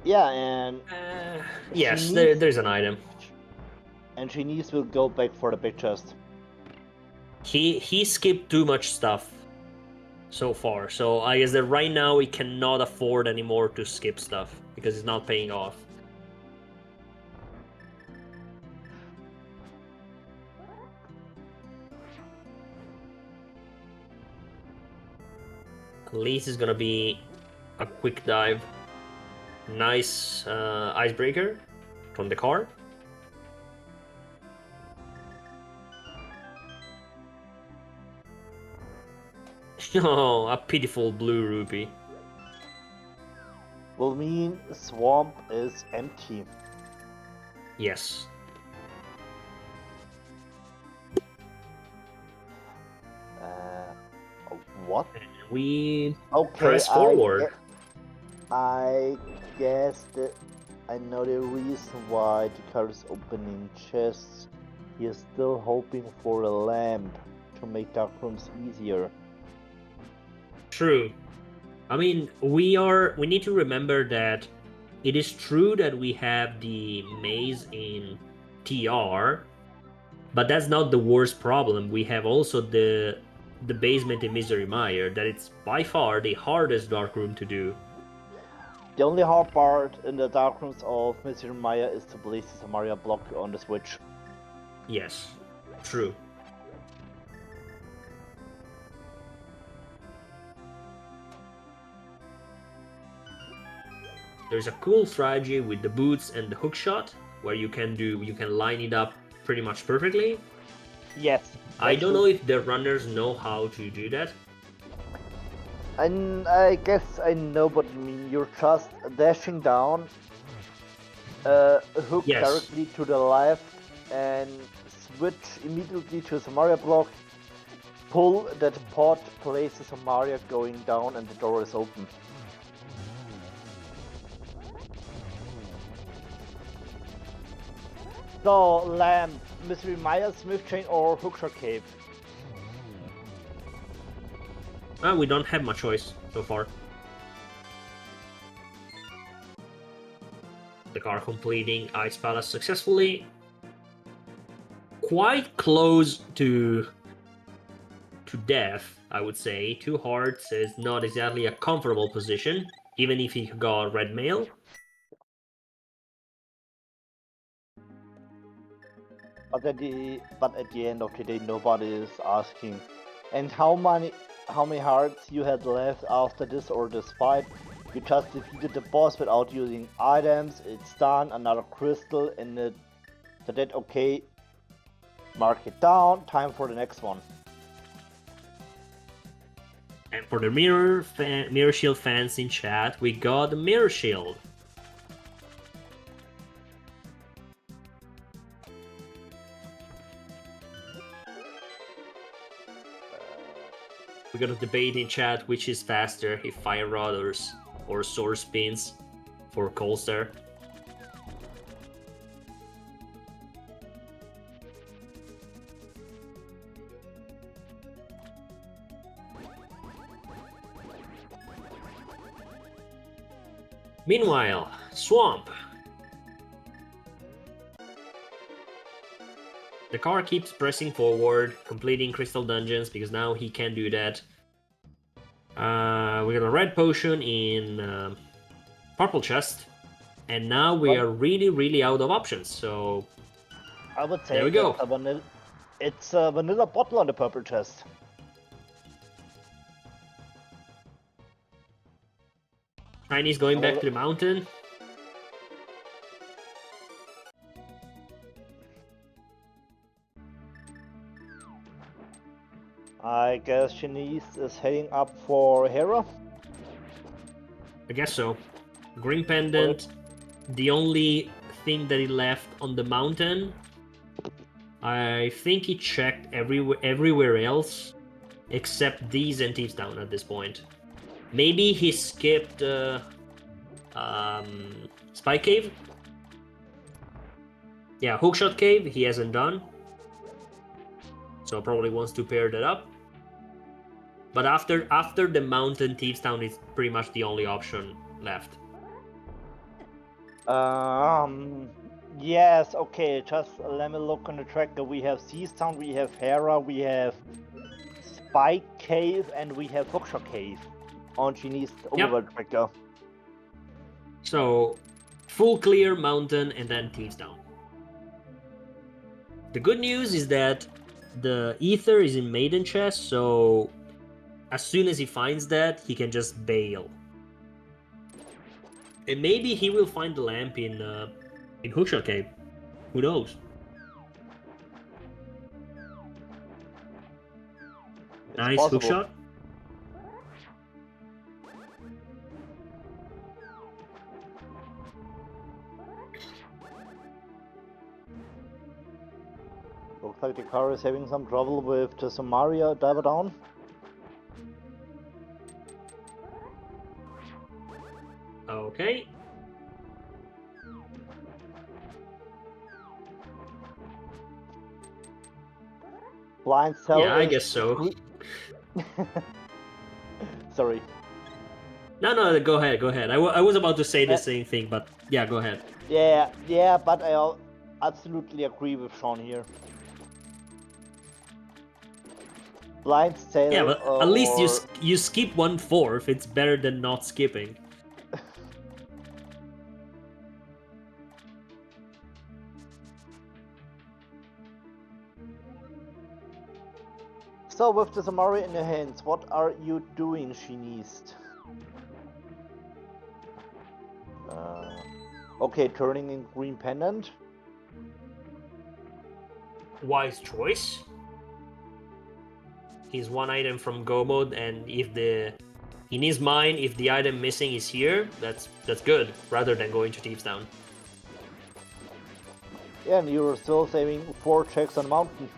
yeah, and yes, there's an item. And Shyniste will go back for the big chest. He skipped too much stuff so far, so I guess that right now we cannot afford anymore to skip stuff because it's not paying off. At least it's gonna be a quick dive. Nice icebreaker from the car. Oh, a pitiful blue rupee. Will mean swamp is empty. Yes. What? we Okay, press forward. I guess that I know the reason why Dekar is opening chests. He is still hoping for a lamp to make dark rooms easier. True. I mean, we need to remember that it is true that we have the maze in TR, but that's not the worst problem. We have also the basement in Misery Mire, that it's by far the hardest dark room to do. The only hard part in the dark rooms of Mr. Maya is to place the Samaria block on the switch. Yes, true. There's a cool strategy with the boots and the hookshot, where you can line it up pretty much perfectly. Yes. I don't know if the runners know how to do that. And I guess I know what you mean. You're just dashing down, hook Yes. directly to the left, and switch immediately to Samaria block. Pull that pot, place the Samaria going down, and the door is open. So, lamp, Mystery Maya, Smith Chain, or Hookshot Cave? We don't have much choice so far. The car completing Ice Palace successfully. Quite close to death, I would say. 2 hearts is not exactly a comfortable position, even if he got red mail. But at the end of the day, nobody is asking. And how many hearts you had left after this or this fight? You just defeated the boss without using items. It's done. Another crystal, and that okay. Mark it down. Time for the next one. And for the mirror shield fans in chat, we got the mirror shield. We got a debate in chat which is faster, if Fire Rod or Sword Spins for Colster. Meanwhile, Swamp. The car keeps pressing forward, completing crystal dungeons, because now he can do that. We got a red potion in purple chest, and now we are really out of options. So I would say there we go. It's a vanilla bottle on the purple chest. Shyniste going back to the mountain. I guess Shyniste is heading up for Hera. I guess so. Green Pendant, the only thing that he left on the mountain. I think he checked everywhere else except these and Thieves Down at this point. Maybe he skipped Spy Cave. Yeah, Hookshot Cave he hasn't done, so probably wants to pair that up. But after the mountain, Thieves Town is pretty much the only option left. Yes, okay, just let me look on the tracker. We have Thieves Town, we have Hera, we have Spike Cave, and we have Hookshot Cave on Shyniste overworld tracker. So, full clear mountain and then Thieves Down. The good news is that the ether is in Maiden Chest, so as soon as he finds that, he can just bail. And maybe he will find the lamp in Hookshot Cave. Who knows? It's nice possible. hookshot. Looks like the car is having some trouble with the Samaria diver down. Okay. Blind cell. Yeah, I guess so. Sorry. No, go ahead, go ahead. I was about to say the same thing, but yeah, go ahead. Yeah, but I absolutely agree with Sean here. Blind cell. Yeah, but at least you skip 1/4. It's better than not skipping. So with the Samari in your hands, what are you doing, Shyniste? Okay, turning in green pendant. Wise choice. He's one item from go mode, and in his mind, if the item missing is here, that's good, rather than going to Thieves Down. Yeah, and you're still saving 4 checks on mountain.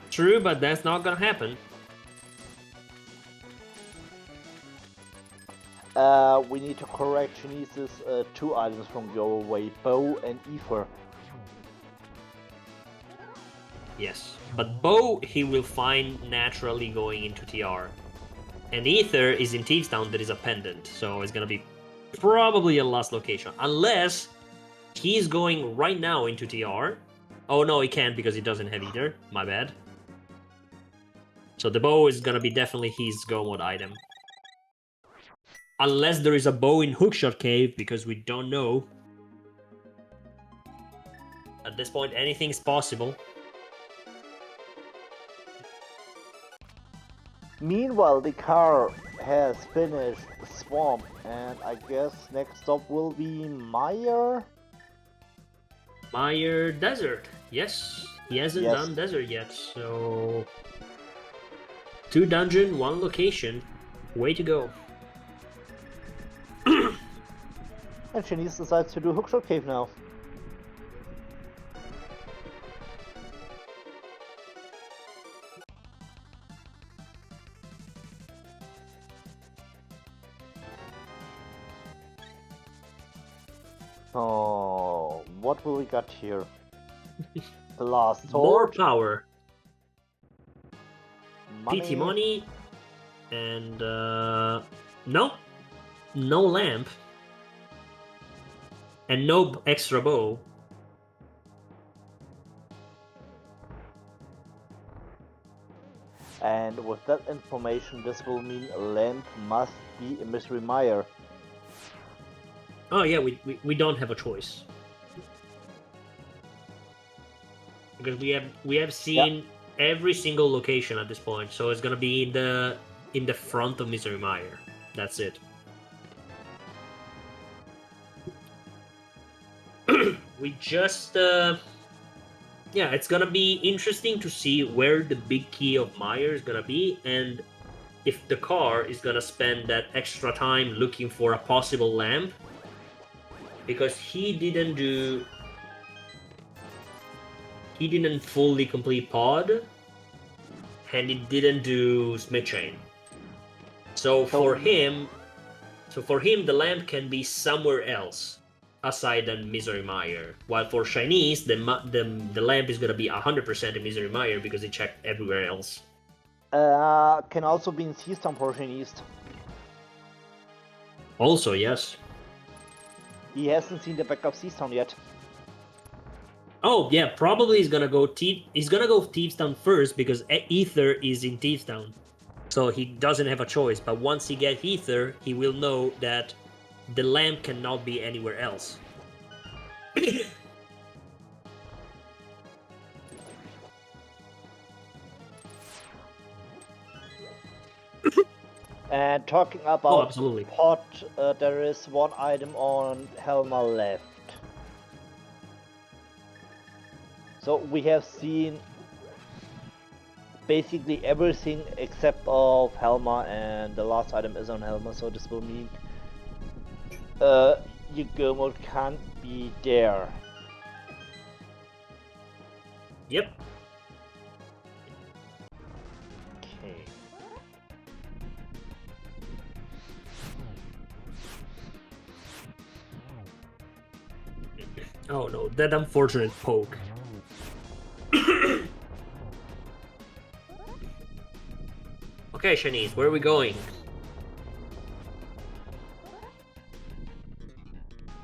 True, but that's not gonna happen. We need to correct Shyniste's 2 items from your way, bow and ether. Yes, but bow he will find naturally going into TR. And ether is in Thieves Town, that is a pendant, so it's gonna be probably a last location. Unless he's going right now into TR. Oh no, he can't because he doesn't have ether. My bad. So the bow is gonna be definitely his go mode item. Unless there is a bow in Hookshot Cave, because we don't know. At this point, anything's possible. Meanwhile, the car has finished Swamp, and I guess next stop will be Meyer? Meyer Desert. Yes, he hasn't Yes. done Desert yet, so 2 dungeon, 1 location. Way to go. And Shyniste decides to do Hookshot Cave now. Oh, what will we got here? The last More sword, power. money, PT money, and no lamp, and no extra bow. and with that information, this will mean lamp must be a Mystery Meyer. Oh yeah, we don't have a choice. Because we have seen every single location at this point, so it's gonna be in the front of Misery Mire. That's it. We just yeah, it's gonna be interesting to see where the big key of Mire is gonna be, and if the car is gonna spend that extra time looking for a possible lamp, because he didn't fully complete pod, and he didn't do Smith Chain. So for him, the lamp can be somewhere else aside than Misery Mire. While for Shyniste, the lamp is gonna be 100% in Misery Mire because he checked everywhere else. Can also be in Seastorm for Shyniste. Also, yes. He hasn't seen the back of Seastorm yet. Oh yeah, probably he's gonna go Thieves Town first because Ether is in Thieves Town, so he doesn't have a choice. But once he gets Ether, he will know that the lamp cannot be anywhere else. And talking about absolutely. pot, there is 1 item on Helma left. So we have seen basically everything except of Helma, and the last item is on Helma, so this will mean your go mode can't be there. Yep. Okay. Oh no, that unfortunate poke. Okay, Shyniste, where are we going?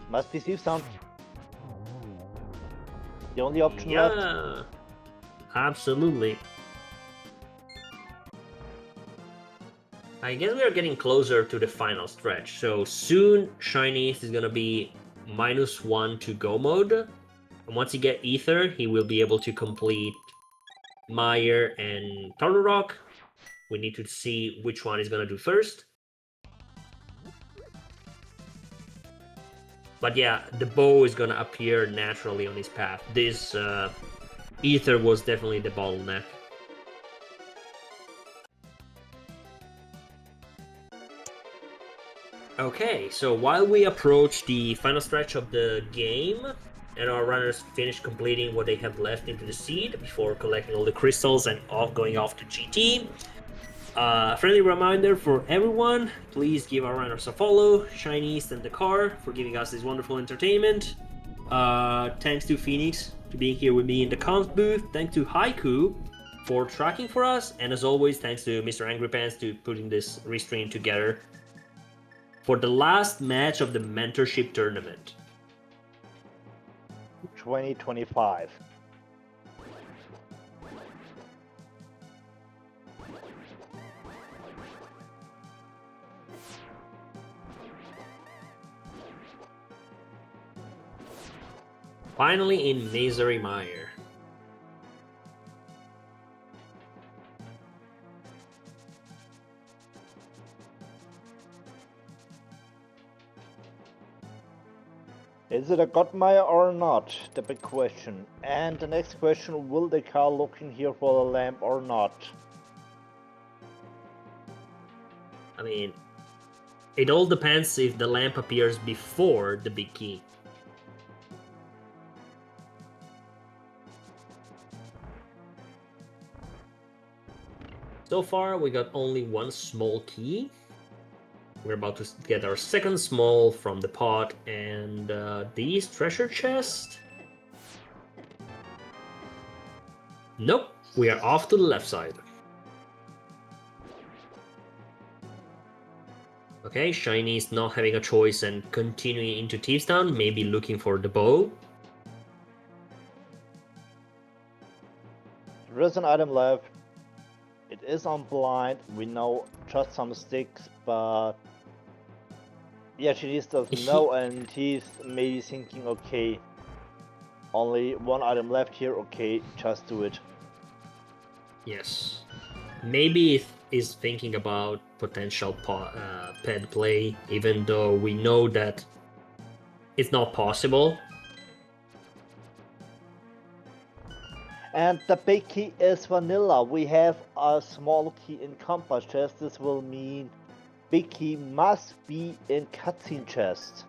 Must be Thief Sound. The only option left. Yeah, absolutely. I guess we are getting closer to the final stretch. So soon, Shyniste is gonna be -1 to go mode. And once he get Ether, he will be able to complete Mire and Thunder Rock. We need to see which one is gonna do first. But yeah, the bow is gonna appear naturally on his path. This Ether was definitely the bottleneck. Okay, so while we approach the final stretch of the game, and our runners finish completing what they have left into the seed before collecting all the crystals and going off to GT, friendly reminder for everyone, please give our runners a follow, Shyniste and Dekar for giving us this wonderful entertainment. Thanks to Phoenix for being here with me in the comms booth. Thanks to Haiku for tracking for us, and as always, thanks to Mr. Angry Pants to putting this restream together for the last match of the mentorship tournament. 2025. Finally in Misery Mire. Is it a Godmire or not? The big question. And the next question, will the car looking here for the lamp or not? I mean, it all depends if the lamp appears before the big key. So far, we got only one small key. We're about to get our second small from the pot, and these treasure chest. Nope, we are off to the left side. Okay, Shyniste not having a choice and continuing into Thieves Town, maybe looking for the bow. There is an item left. It is on blind. We know just some sticks, but yeah, she just doesn't know, and he's maybe thinking, okay, only one item left here. Okay, just do it. Yes. Maybe is thinking about potential ped play, even though we know that it's not possible. And the big key is vanilla. We have a small key in compass chest. This will mean big key must be in cutscene chest.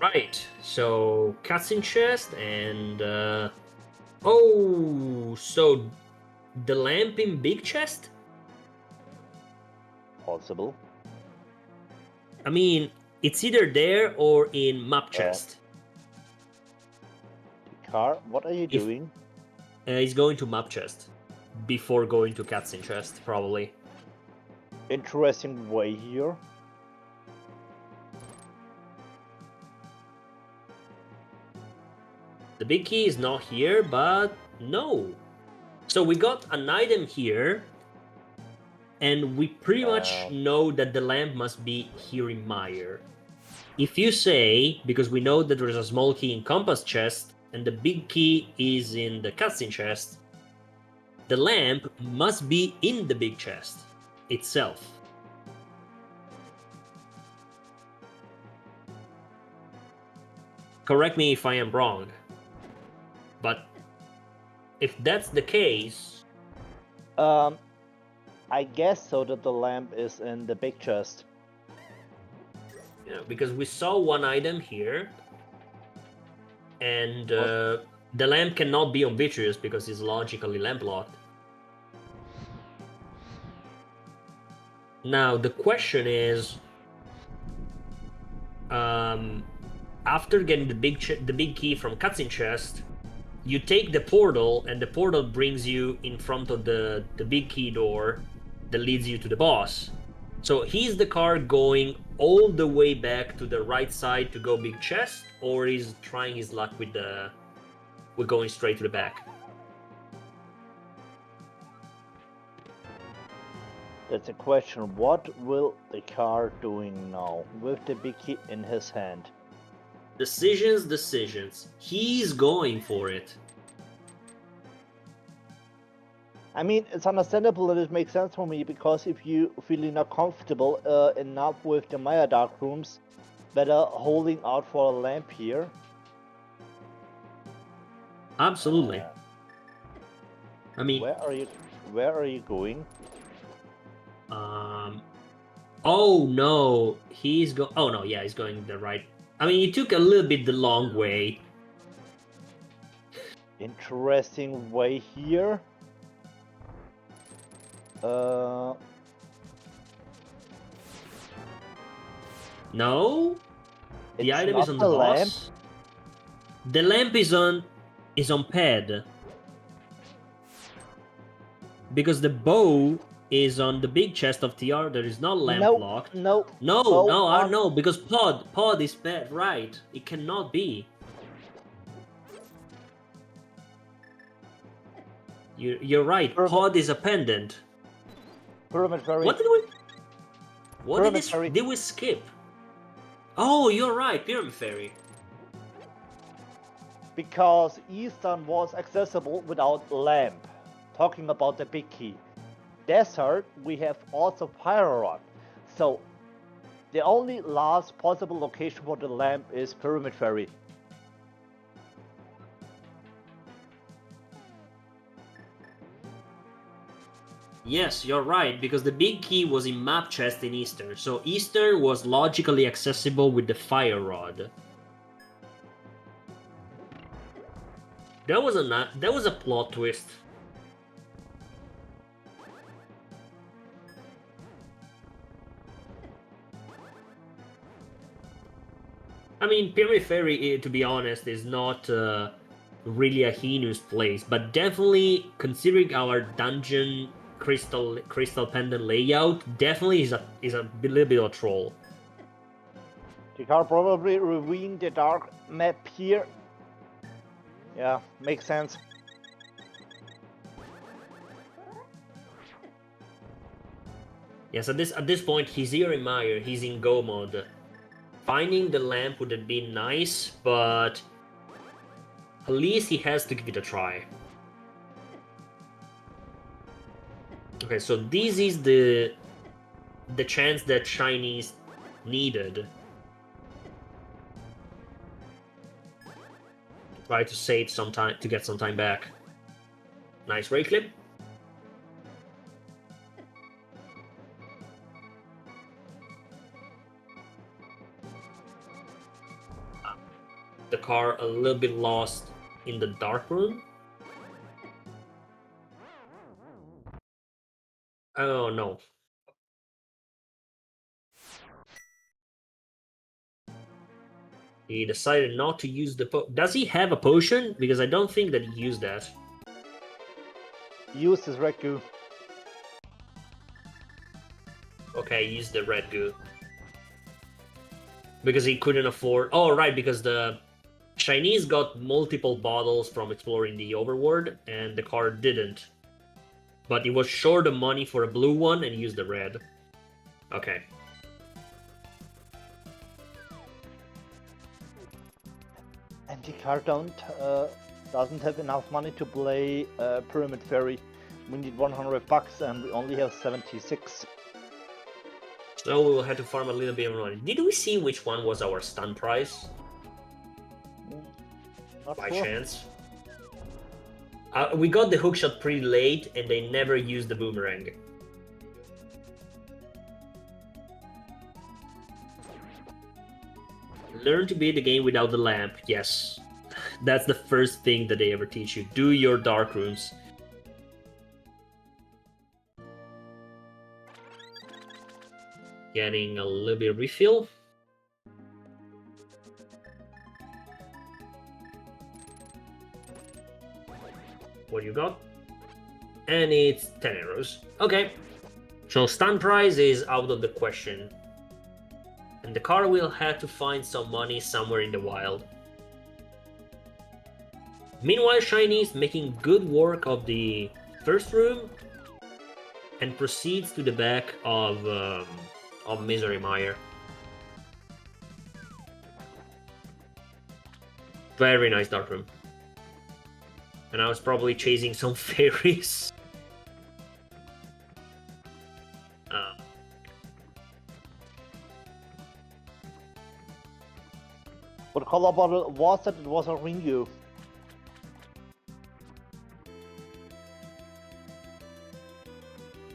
Right. So cutscene chest and oh, so the lamp in big chest? Possible. I mean, it's either there or in map chest. Car, what are you doing? He's going to map chest before going to cutscene chest, probably. Interesting way here. The big key is not here, but no. So we got an item here, and we pretty much know that the lamp must be here in Mire. If you say, because we know that there is a small key in compass chest, and the big key is in the cutscene chest, the lamp must be in the big chest itself. Correct me if I am wrong, but if that's the case... I guess so that the lamp is in the big chest. Yeah, because we saw one item here, and the lamp cannot be on Vitreous because it's logically lamp locked. Now the question is, I after getting the big key from cutscene chest, you take the portal, and the portal brings you in front of the big key door that leads you to the boss. So he's the car going all the way back to the right side to go big chest, or he's trying his luck with going straight to the back? That's a question. What will the car doing now with the big key in his hand? Decisions. He's going for it. I mean, it's understandable and it makes sense for me, because if you feeling not comfortable enough with the Maya Dark Rooms, better holding out for a lamp here. Absolutely. I mean, where are you going? Oh no, he's go. Oh no, yeah, he's going the right. I mean, he took a little bit the long way. Interesting way here. No, the item is on the boss. Lamp. The lamp is on pad, because the bow is on the big chest of TR. There is no lamp locked. No, because pod is pad, right? It cannot be. You're right. Pod is a pendant. Pyramid Fairy. Did we skip? Oh, you're right, Pyramid Fairy. Because Eastern was accessible without lamp. Talking about the big key. Desert, we have also Pyro Rod. So the only last possible location for the lamp is Pyramid Fairy. Yes, you're right, because the big key was in map chest in Eastern, so Eastern was logically accessible with the fire rod. That was a plot twist. I mean, Pyramid Fairy, to be honest, is not really a heinous place, but definitely, considering our dungeon crystal pendant layout, definitely is a little bit of a troll. Dekar probably reviewing the dark map here. Yeah, makes sense. Yes, at this point, he's here in Mire, he's in go mode. Finding the lamp would have been nice, but at least he has to give it a try. Okay, so this is the chance that Shyniste needed to try to save some time, to get some time back. Nice ray clip. The car a little bit lost in the dark room. Oh no. He decided not to use the Does he have a potion? Because I don't think that he used that. He used his red goo. Okay, he used the red goo. Because he couldn't afford... Oh, right, because the Chinese got multiple bottles from exploring the overworld, and the car didn't. But he was short of money for a blue one and used the red. Okay. And Dekar doesn't have enough money to play Pyramid Fairy. We need 100 bucks and we only have 76. So we will have to farm a little bit of money. Did we see which one was our stun price? Not By sure. chance? We got the hookshot pretty late and they never used the boomerang. Learn to beat the game without the lamp. Yes. That's the first thing that they ever teach you. Do your dark rooms. Getting a little bit of refill. what you got. And it's 10 arrows. Okay. So stun prize is out of the question. And the car will have to find some money somewhere in the wild. Meanwhile, Shiny is making good work of the first room and proceeds to the back of Misery Mire. Very nice dark room. And I was probably chasing some fairies. What color bottle was that? It was a Ringu.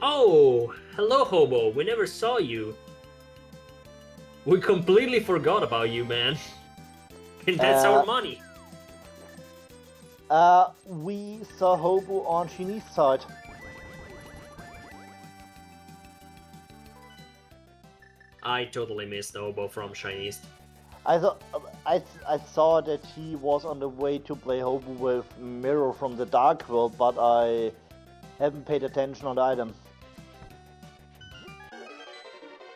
Oh, hello, Hobo. We never saw you. We completely forgot about you, man. And that's our money. We saw Hobo on Shyniste's side. I totally missed Hobo from Shyniste. I saw that he was on the way to play Hobo with Mirror from the Dark World, but I haven't paid attention on the item.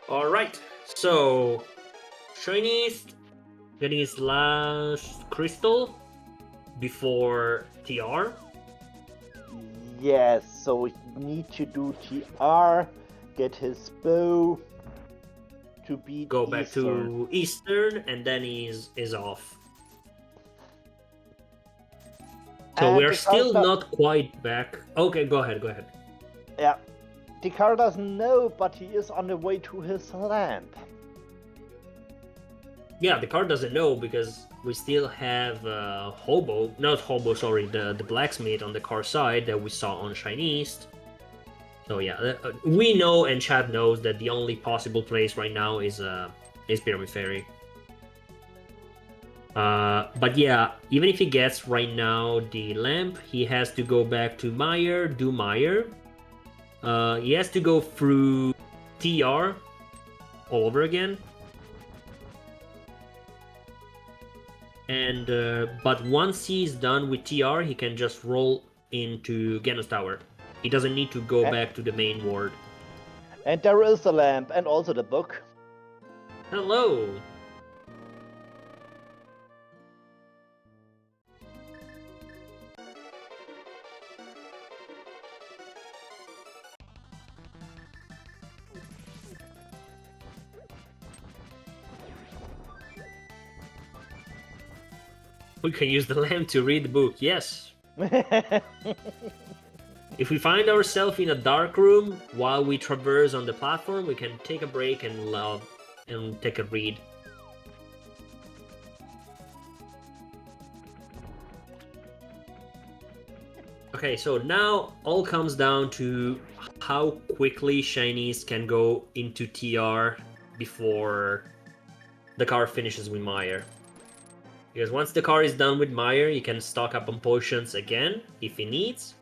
Alright, so Shyniste getting his last crystal before TR. Yes, so we need to do TR, get his bow to beat Go back Eastern. to Eastern, and then he's off. So And we're still not quite back. Okay, go ahead. Yeah, Dekar doesn't know, but he is on the way to his lamp. Yeah, the car doesn't know because we still have the blacksmith on the car side that we saw on Shyniste. So yeah, we know and chat knows that the only possible place right now is Pyramid Fairy. But yeah, even if he gets right now the lamp, he has to go back to Mire, do Mire. He has to go through TR all over again. And but once he's done with TR, he can just roll into Genos Tower. He doesn't need to go back to the main ward. And there is the lamp and also the book. Hello! We can use the lamp to read the book, yes. If we find ourselves in a dark room while we traverse on the platform, we can take a break and take a read. Okay, so now all comes down to how quickly Shyniste can go into TR before the car finishes with Mire. Because once the car is done with Mire, he can stock up on potions again if he needs.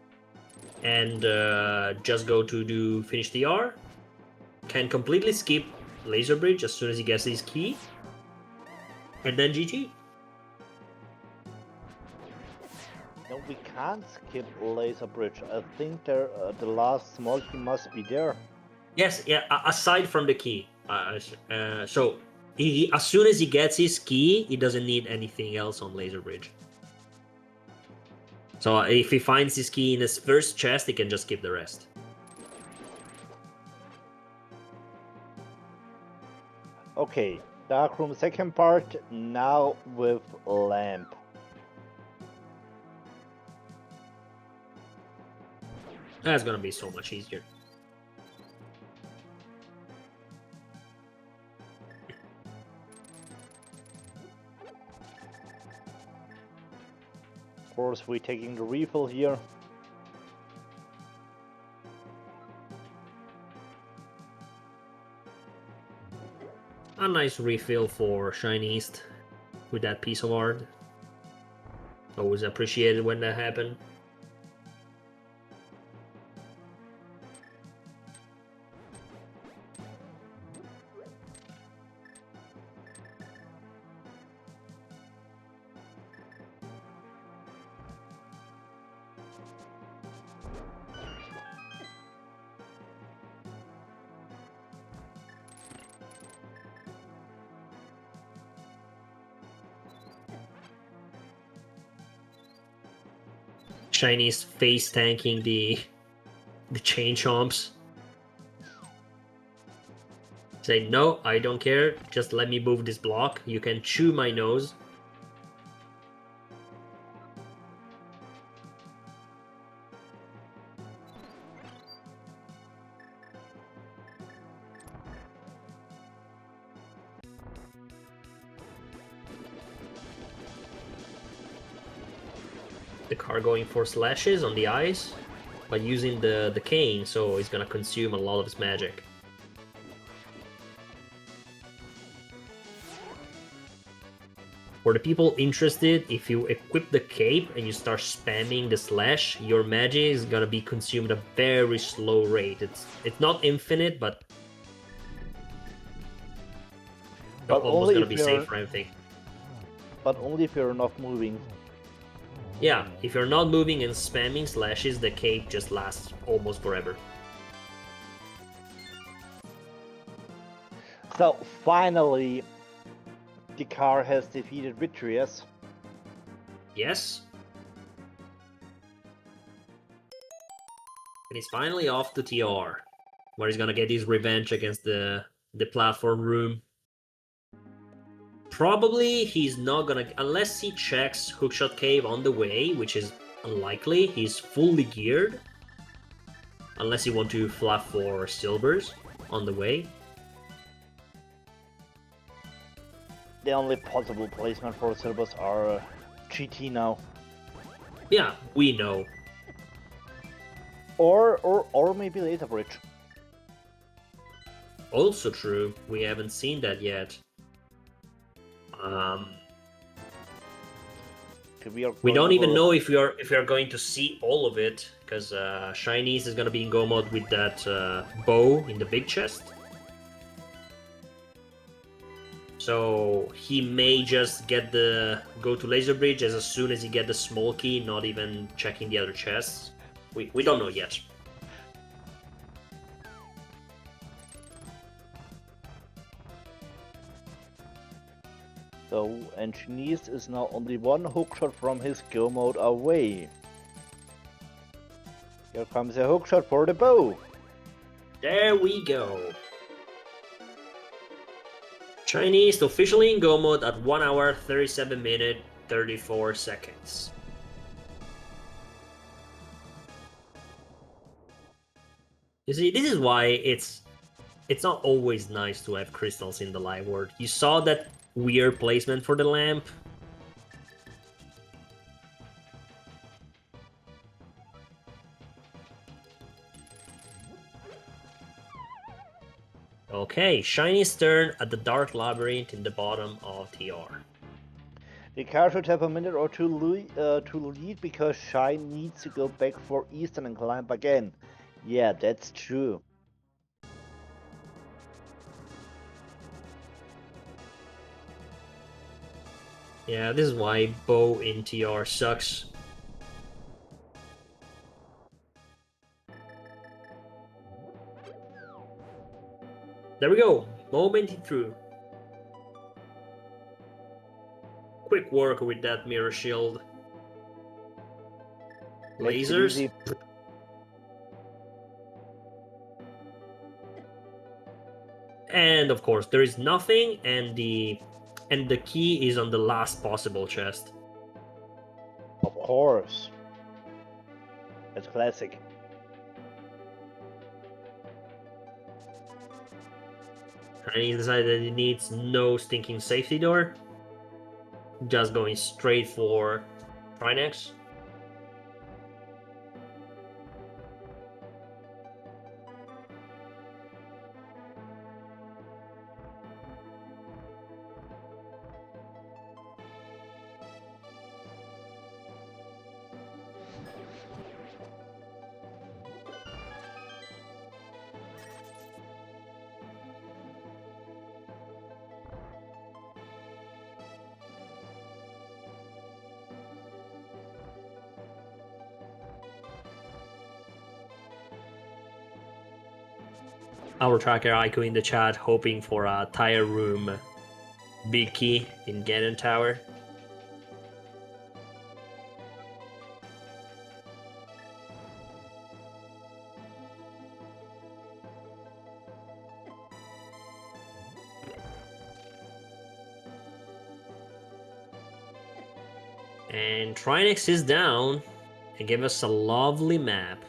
And just go to do finish TR. Can completely skip Laser Bridge as soon as he gets his key. And then GG. No, we can't skip Laser Bridge. I think there the last small key must be there. Yes, yeah. Aside from the key, so he as soon as he gets his key, he doesn't need anything else on Laser Bridge. So if he finds his key in his first chest, he can just skip the rest. Okay, Dark Room second part, now with Lamp. That's gonna be so much easier. Of course, we're taking the refill here. A nice refill for Shyniste with that piece of art. Always appreciated when that happened. Chinese face tanking the chain chomps. Say, no, I don't care. Just let me move this block. You can chew my nose. Dekar going for slashes on the eyes, but using the cane, so he's gonna consume a lot of his magic. For the people interested, if you equip the cape and you start spamming the slash, your magic is gonna be consumed at a very slow rate. It's not infinite, but almost gonna be safe for everything. But only if you're not moving. Yeah, if you're not moving and spamming slashes, the cape just lasts almost forever. So finally, Dekar has defeated Vitreous. Yes. And he's finally off to TR, where he's gonna get his revenge against the platform room. Probably he's not gonna, unless he checks Hookshot Cave on the way, which is unlikely. He's fully geared. Unless you want to fluff for silvers on the way. The only possible placement for silvers are GT now. Yeah, we know. Or maybe Laser Bridge. Also true. We haven't seen that yet. We don't even know if we are going to see all of it, because Shyniste is gonna be in go mode with that bow in the big chest. So he may just go to Laser Bridge as soon as he get the small key, not even checking the other chests. We don't know yet. So, and Shyniste is now only one hookshot from his go mode away. Here comes a hookshot for the bow. There we go. Shyniste officially in go mode at 1 hour, 37 minutes, 34 seconds. You see, this is why it's not always nice to have crystals in the live world. You saw that weird placement for the lamp. Okay, Shiny's turn at the Dark Labyrinth in the bottom of TR. Dekar should have a minute or two to lead because Shy needs to go back for Eastern and climb again. Yeah, that's true. Yeah, this is why bow in TR sucks. There we go, momenting through. Quick work with that mirror shield. Lasers. And of course, there is nothing, and the key is on the last possible chest. Of course. That's classic. And he decided that he needs no stinking safety door. Just going straight for Trinex. Our tracker Aiko in the chat hoping for a tire room big key in Ganon Tower. And Trinex is down and give us a lovely map.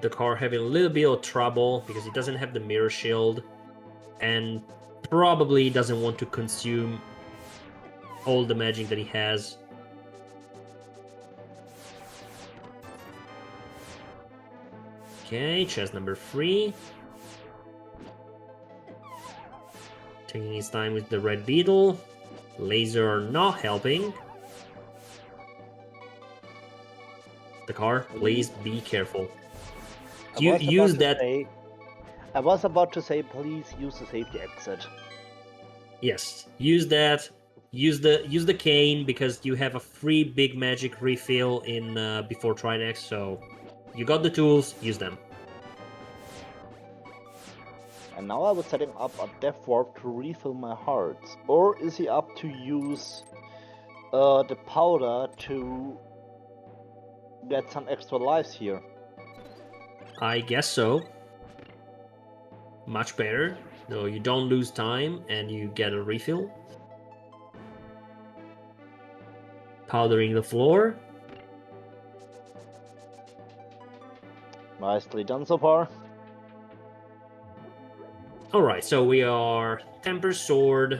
Dekar having a little bit of trouble because he doesn't have the mirror shield and probably doesn't want to consume all the magic that he has. Okay, chest number 3. Taking his time with the red beetle. Laser are not helping. Dekar, please be careful. You use that. I was about to say, please use the safety exit. Yes, use that. Use the cane because you have a free big magic refill in before Trinex. So you got the tools. Use them. And now I was setting up a death warp to refill my hearts. Or is he up to use the powder to get some extra lives here? I guess so. Much better. So you don't lose time and you get a refill. Powdering the floor. Nicely done so far. Alright, so we are Temper Sword.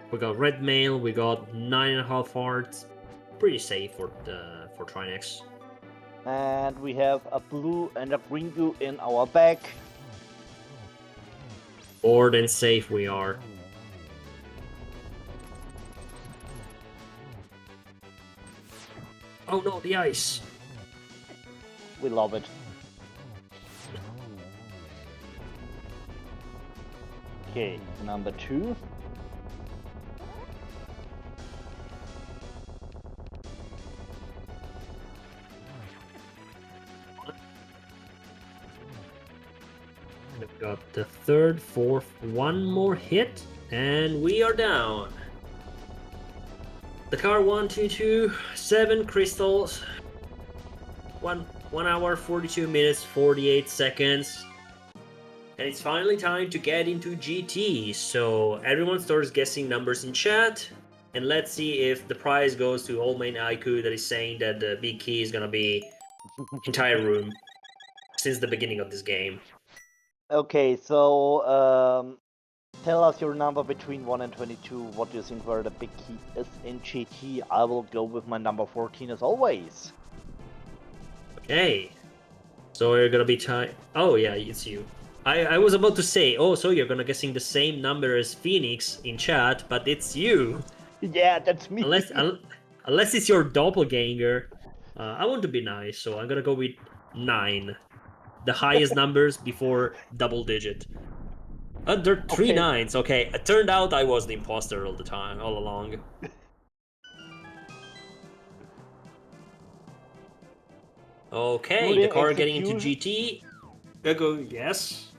We got Red Mail. We got 9.5 hearts. Pretty safe for Trinex. And we have a blue and a green goo in our bag. More than safe we are. Oh no, the ice. We love it. Okay, number 2. We've got the third, fourth, one more hit, and we are down. Dekar112, 7 crystals, 1 hour, 42 minutes, 48 seconds. And it's finally time to get into GT. So everyone starts guessing numbers in chat. And let's see if the prize goes to Old Man Aiku that is saying that the big key is gonna be entire room since the beginning of this game. Okay, so tell us your number between 1 and 22. What do you think where the big key is in GT? I will go with my number 14 as always. Okay. So you're gonna be Oh yeah, it's you. I was about to say, oh, so you're gonna guessing the same number as Phoenix in chat, but it's you. Yeah, that's me. Unless it's your doppelganger. I want to be nice, so I'm gonna go with 9. The highest numbers before double digit. There are 3 9s. Okay, it turned out I was the imposter all the time, all along. Okay, the car getting into GT. Go, yes.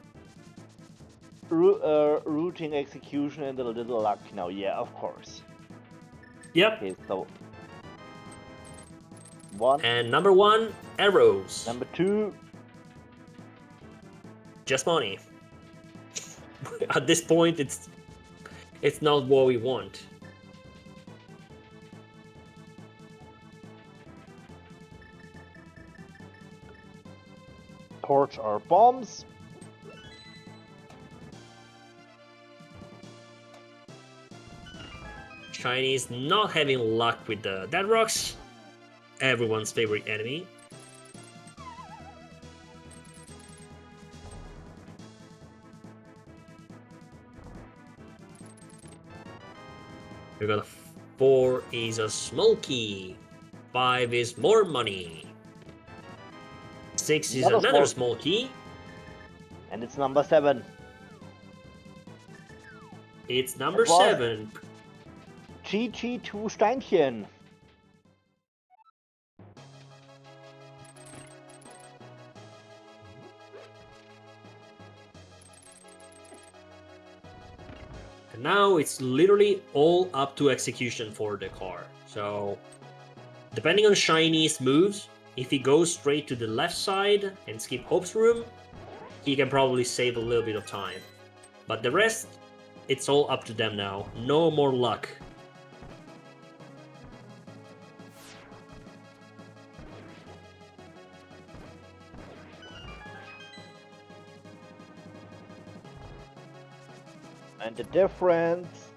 Routing execution and a little luck now. Yeah, of course. Yep. Okay, so 1. And number 1, arrows. Number 2, just money. At this point, it's not what we want. torch or bombs. Shyniste not having luck with the dead rocks. Everyone's favorite enemy. We got 4 is a smoky. 5 is more money. 6 is another smoky. And it's number 7. It's number 7. GG2 Steinchen. And now it's literally all up to execution for Dekar. So, depending on Shyniste's moves, if he goes straight to the left side and skip Hope's room, he can probably save a little bit of time. But the rest, it's all up to them now. No more luck. And the difference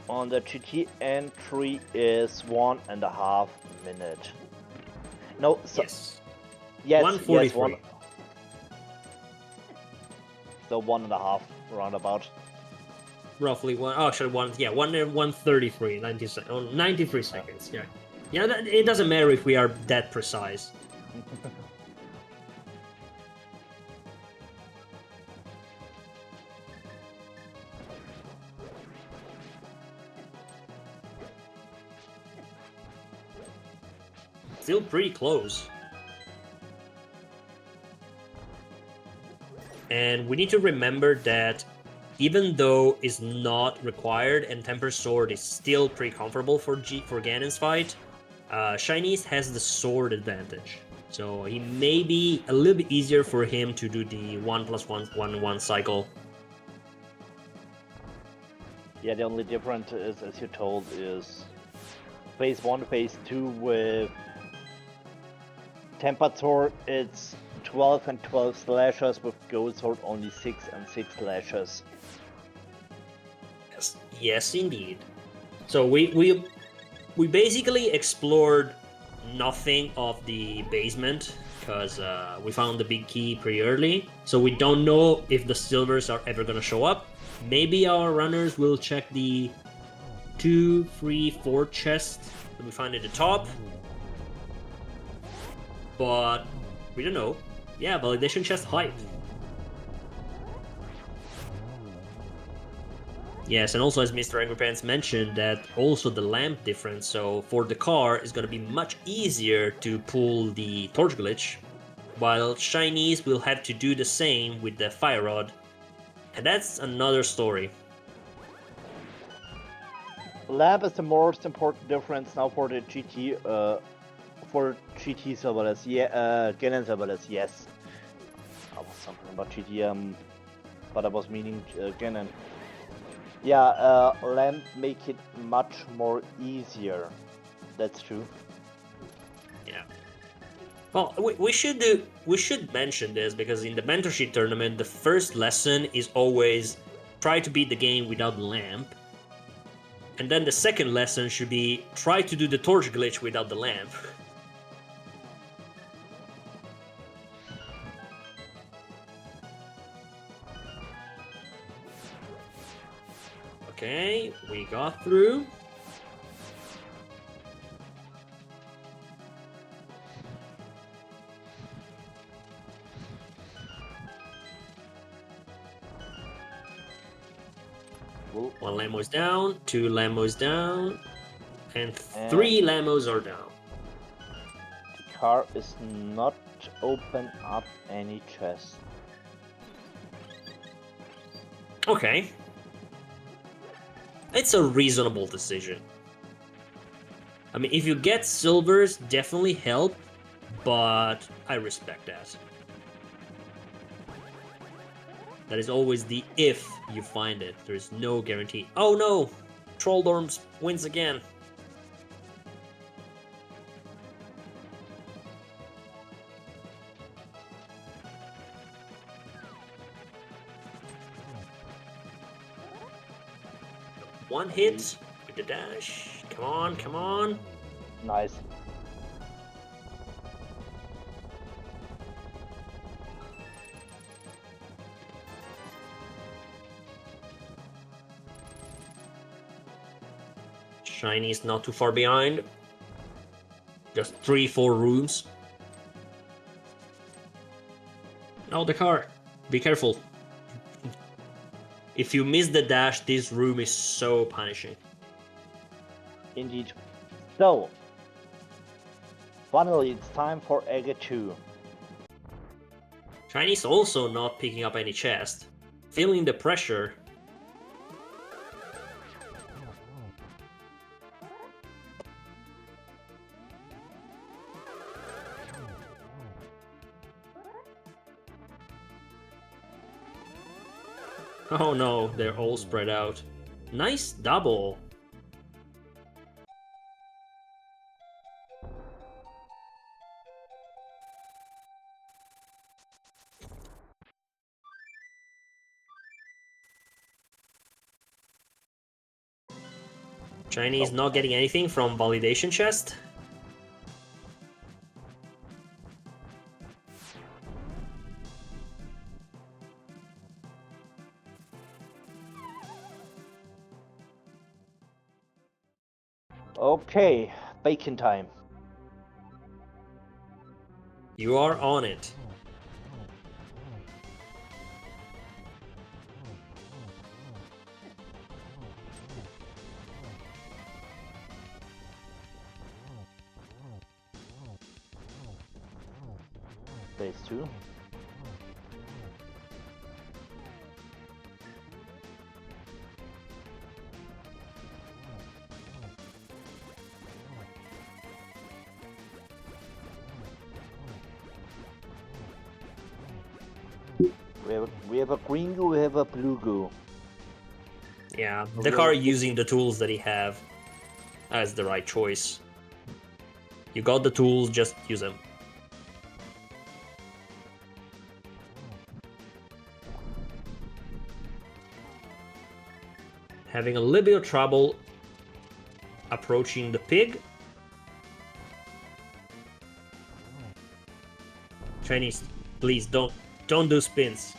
on the GT entry is 1.5 minutes. No, so, Yes. yes, 1:43. yes, one. So 1.5 roundabout. Roughly one. Oh, actually, 1:33, 93 seconds. Yeah, yeah. It doesn't matter if we are that precise. Still pretty close. And we need to remember that even though it's not required and Temper Sword is still pretty comfortable for Ganon's fight, Shyniste has the sword advantage. So he may be a little bit easier for him to do the 1+1 cycle. Yeah, the only difference is, as you told, is phase 1, phase 2 with Tempered Sword, it's 12 and 12 slashers, with Gold Sword only 6 and 6 slashers. Yes, indeed. So we basically explored nothing of the basement because we found the big key pretty early. So we don't know if the silvers are ever gonna show up. Maybe our runners will check the 2, 3, 4 chests that we find at the top. But we don't know. Yeah, validation chest hype. Yes, and also as Mr. Angry Pants mentioned, that also the lamp difference, so for the car is gonna be much easier to pull the torch glitch, while Shyniste will have to do the same with the fire rod. And that's another story. Lamp is the most important difference now for the GT, serverless. Yeah, Ganon serverless, yes. I was something about GT, but I was meaning Ganon. Yeah, lamp make it much more easier. That's true. Yeah. Well, we should mention this because in the mentorship tournament, the first lesson is always try to beat the game without the lamp, and then the second lesson should be try to do the torch glitch without the lamp. Okay, we got through. One Lamo's down, 2 Lamos down, and 3 Lamos are down. The car is not open up any chest. Okay. It's a reasonable decision. I mean, if you get silvers, definitely help, but I respect that. That is always the if you find it. There is no guarantee. Oh no! Trolldorms wins again. One hit with the dash. Come on, come on. Nice. Shiny is not too far behind. Just 3-4 rooms. Oh, the car. Be careful. If you miss the dash, this room is so punishing. Indeed. So, finally, it's time for Ega 2. Chinese also not picking up any chest. Feeling the pressure, Oh no, they're all spread out. Nice double. Chinese not getting anything from validation chest. Okay, bacon time. You are on it. Phase 2. We have a green goo, we have a blue goo. Yeah, Dekar using the tools that he have as the right choice. You got the tools, just use them. Having a little bit of trouble approaching the pig. Chinese, please don't do spins.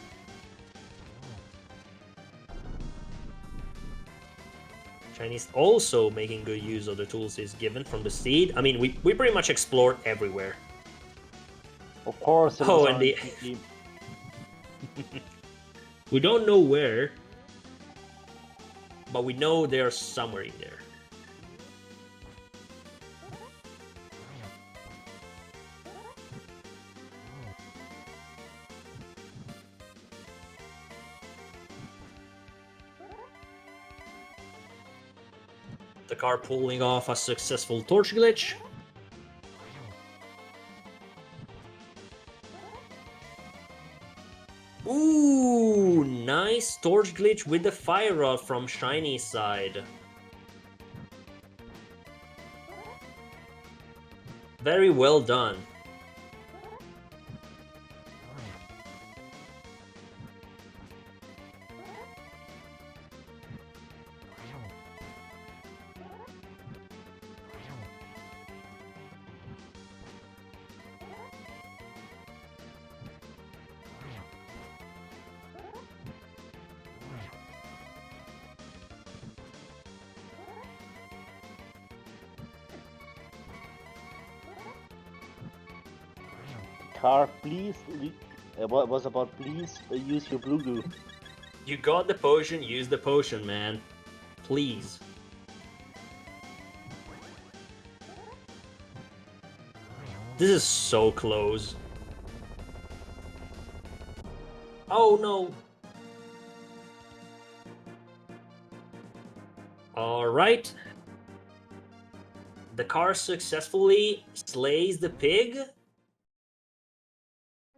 Chinese also making good use of the tools he's given from the seed. I mean, we pretty much explored everywhere. Of course, it was RNG. We don't know where, but we know they're somewhere in there. The car pulling off a successful torch glitch. Ooh, nice torch glitch with the fire rod from Shiny's side. Very well done. Car, please. What was about please use your blue goo? You got the potion, use the potion, man. Please. This is so close. Oh no. Alright. The car successfully slays the pig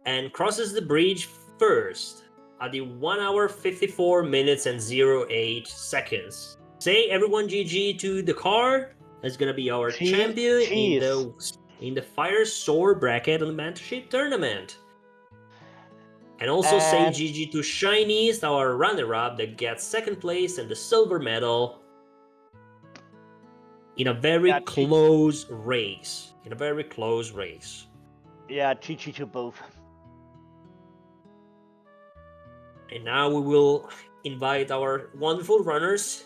and crosses the bridge first at the 1 hour 54 minutes and 08 seconds. Say everyone GG to the car. That's gonna be our champion in the Fire Sword bracket on the Mentorship tournament. And also say GG to Shyniste, our runner-up that gets second place and the silver medal in a very close race. Yeah, GG to both. And now we will invite our wonderful runners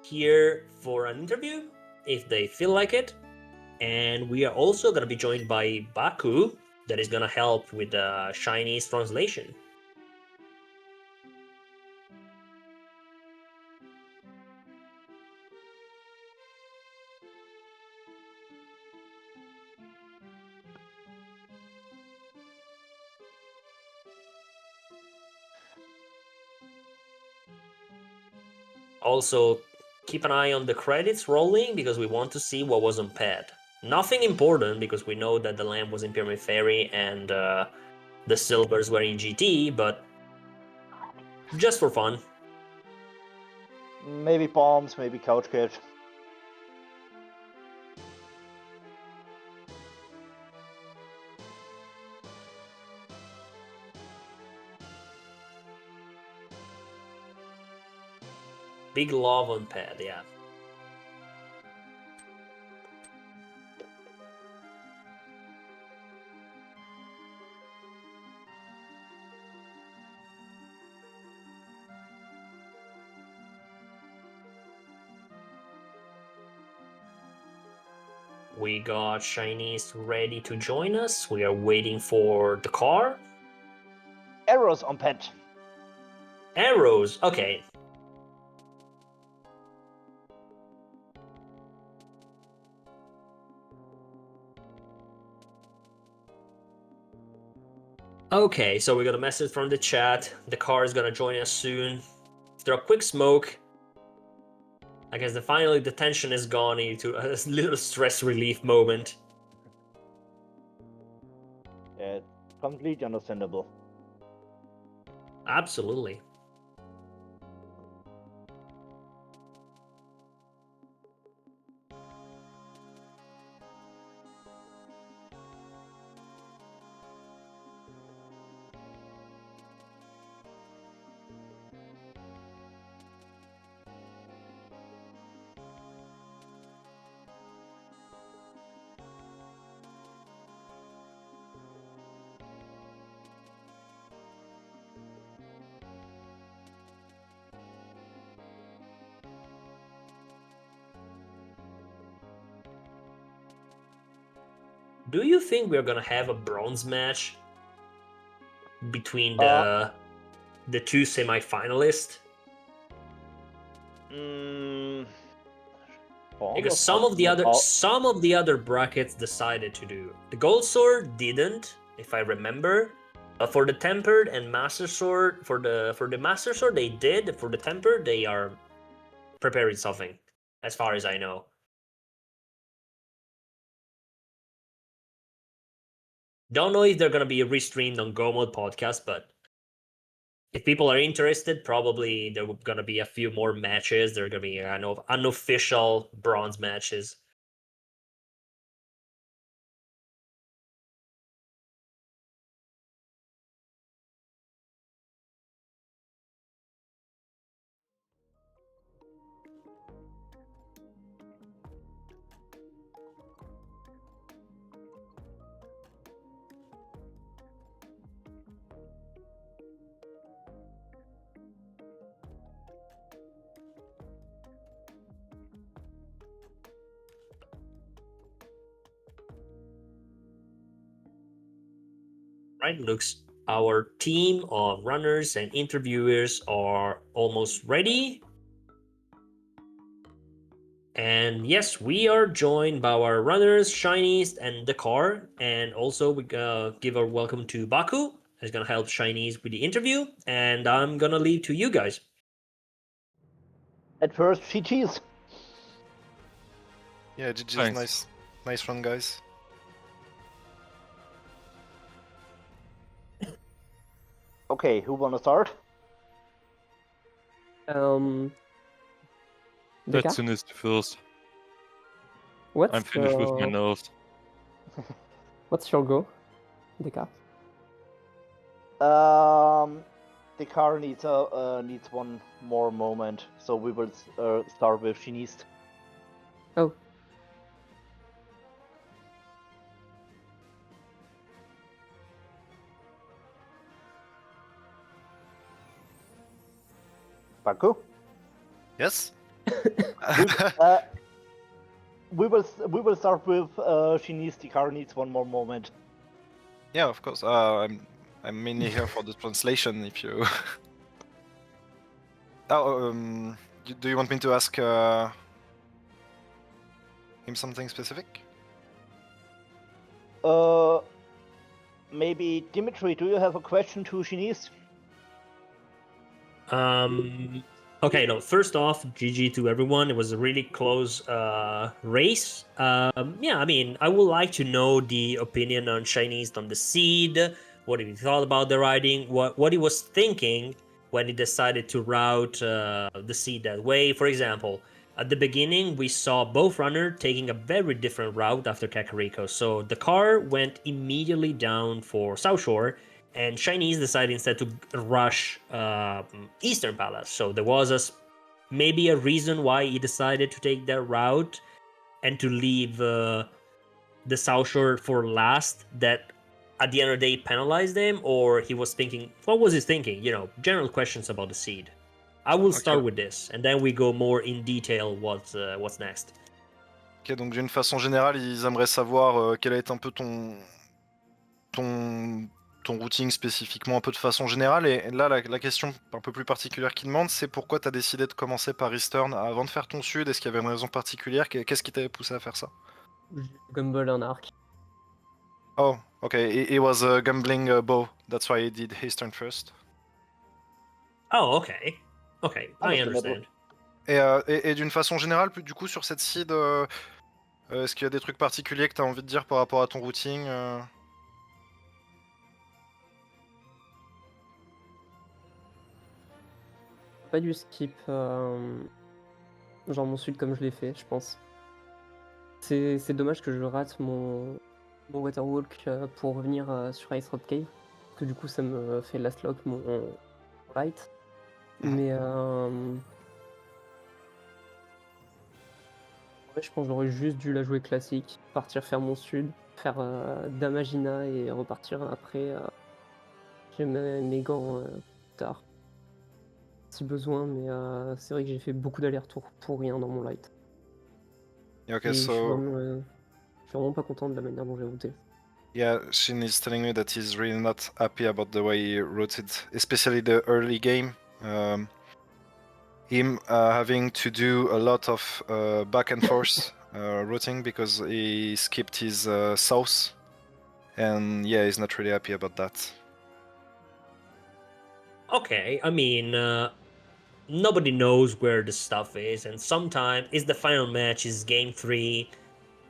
here for an interview, if they feel like it. And we are also going to be joined by Baku, that is going to help with the Chinese translation. Also, keep an eye on the credits rolling, because we want to see what was on pad. Nothing important, because we know that the lamp was in Pyramid Fairy and the silvers were in GT, but just for fun. Maybe bombs, maybe couch catch. Big love on pad, yeah. We got Shyniste ready to join us. We are waiting for the car. Arrows on pad. Arrows, okay. Okay, so we got a message from the chat. The car is gonna join us soon. After a quick smoke, I guess finally the tension is gone into a little stress relief moment. Yeah, completely understandable. Absolutely. Do you think we're gonna have a bronze match between the two semi-finalists? Because some of the other brackets decided to do. The gold sword didn't, if I remember. But for the tempered and master sword, for the master sword they did. For the tempered, they are preparing something, as far as I know. Don't know if they're gonna be restreamed on Go Mode podcast, but if people are interested, probably there are gonna be a few more matches. There are gonna be unofficial bronze matches. Right, looks our team of runners and interviewers are almost ready. And yes, we are joined by our runners, Shyniste and Dekar. And also we give a welcome to Baku, who's gonna help Shyniste with the interview. And I'm gonna leave to you guys. At first, GG's. Yeah, GG's. Nice run, guys. Okay, who wanna start? That's Shyniste first. I'm finished with my nerves. What's your goal, Dekar? The car needs one more moment, so we will start with Shyniste. Oh. Baku? Yes? We will start with Shyniste. The car needs one more moment. Yeah, of course. I'm mainly here for the translation. If you. Do you want me to ask him something specific? Maybe Dimitri. Do you have a question to Shyniste? Okay, no, first off, GG to everyone. It was a really close race. Yeah, I mean, I would like to know the opinion on Shyniste on the seed, what he thought about the riding, what he was thinking when he decided to route the seed that way. For example, at the beginning, we saw both runners taking a very different route after Kakariko. So Dekar went immediately down for South Shore, and Shyniste decided instead to rush Eastern Palace. So there was maybe a reason why he decided to take that route and to leave the South Shore for last, that at the end of the day penalized him, or he was thinking, what was he thinking? General questions about the seed. I will start with this, and then we go more in detail what's next. Ok, donc d'une façon générale, ils aimeraient savoir quel est un peu ton routing spécifiquement un peu de façon générale. Et là, la question un peu plus particulière qu'ils demandent, c'est pourquoi tu as décidé de commencer par Eastern avant de faire ton sud? Est-ce qu'il y avait une raison particulière? Qu'est-ce qui t'avait poussé à faire ça? Gumball en arc. Oh, okay. He was gambling bow. That's why he did Eastern first. Oh, okay. Okay, I understand. Et d'une façon générale, du coup, sur cette seed, est-ce qu'il y a des trucs particuliers que tu as envie de dire par rapport à ton routing Pas du skip, genre mon sud comme je l'ai fait, je pense. C'est dommage que je rate mon Waterwalk pour revenir sur Ice Road Cave, parce que du coup ça me fait last lock mon right. Mais ouais, je pense que j'aurais juste dû la jouer classique, partir faire mon sud, faire Damagina et repartir après. J'ai mes gants tard, si besoin, mais c'est vrai que j'ai fait beaucoup d'allers-retours pour rien dans mon light. Okay, et je suis vraiment pas content de la manière dont j'ai routé. Yeah, Shin is telling me that he's really not happy about the way he routed, especially the early game. Him having to do a lot of back and forth routing because he skipped his south, and yeah, he's not really happy about that. Okay, I mean, nobody knows where the stuff is, and sometimes it's the final match, is game 3.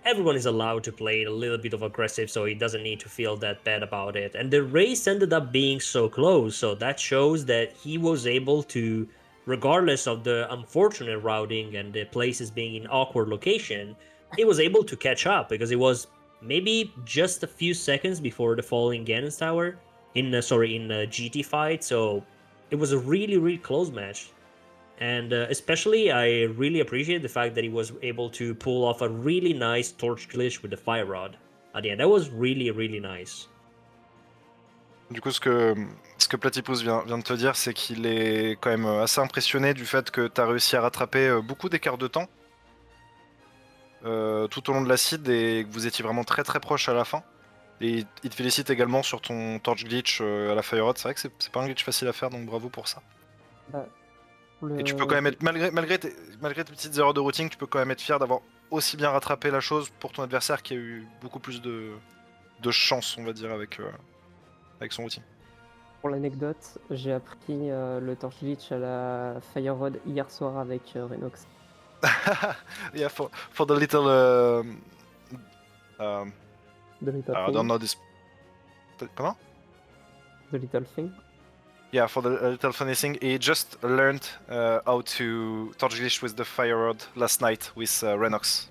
Everyone is allowed to play a little bit of aggressive, so he doesn't need to feel that bad about it. And the race ended up being so close, so that shows that he was able to, regardless of the unfortunate routing and the places being in awkward location, he was able to catch up because it was maybe just a few seconds before the falling Ganon's Tower in GT fight. So it was a really, really close match. And especially, I really appreciate the fact that he was able to pull off a really nice torch glitch with the fire rod at the end. That was really, really nice. Du coup, ce que Platypus vient de te dire, c'est qu'il est quand même assez impressionné du fait que tu as réussi à rattraper beaucoup d'écart de temps tout au long de la seed et que vous étiez vraiment très très proche à la fin. Et il te félicite également sur ton torch glitch à la fire rod. C'est vrai que c'est pas un glitch facile à faire, donc bravo pour ça. Bah, Et tu peux quand même être, malgré tes petites erreurs de routing, tu peux quand même être fier d'avoir aussi bien rattrapé la chose pour ton adversaire qui a eu beaucoup plus de chance, on va dire, avec son routing. Pour l'anecdote, j'ai appris le torch glitch à la fire rod hier soir avec Renox. Yeah, for the little The little I thing. don't know this. Comment? The little thing. Yeah, for the little funny thing, he just learned how to torch glitch with the fire rod last night with Renox,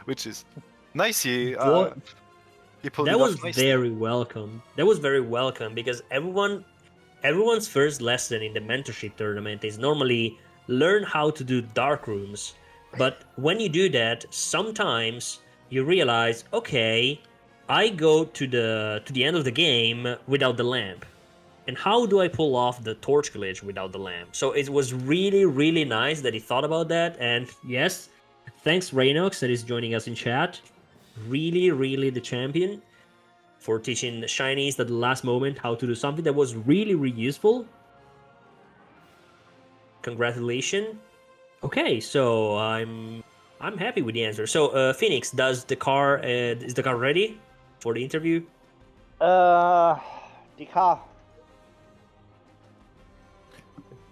which is nice. He pulled that it was off nicely. very welcome. That was very welcome because everyone's first lesson in the mentorship tournament is normally learn how to do dark rooms. But when you do that, sometimes you realize, okay, I go to the end of the game without the lamp. And how do I pull off the torch glitch without the lamp? So it was really, really nice that he thought about that. And yes, thanks Raynox that is joining us in chat. Really, really the champion for teaching Shyniste at the last moment how to do something that was really, really useful. Congratulations. Okay, so I'm happy with the answer. So Phoenix, is Dekar ready for the interview? Dekar.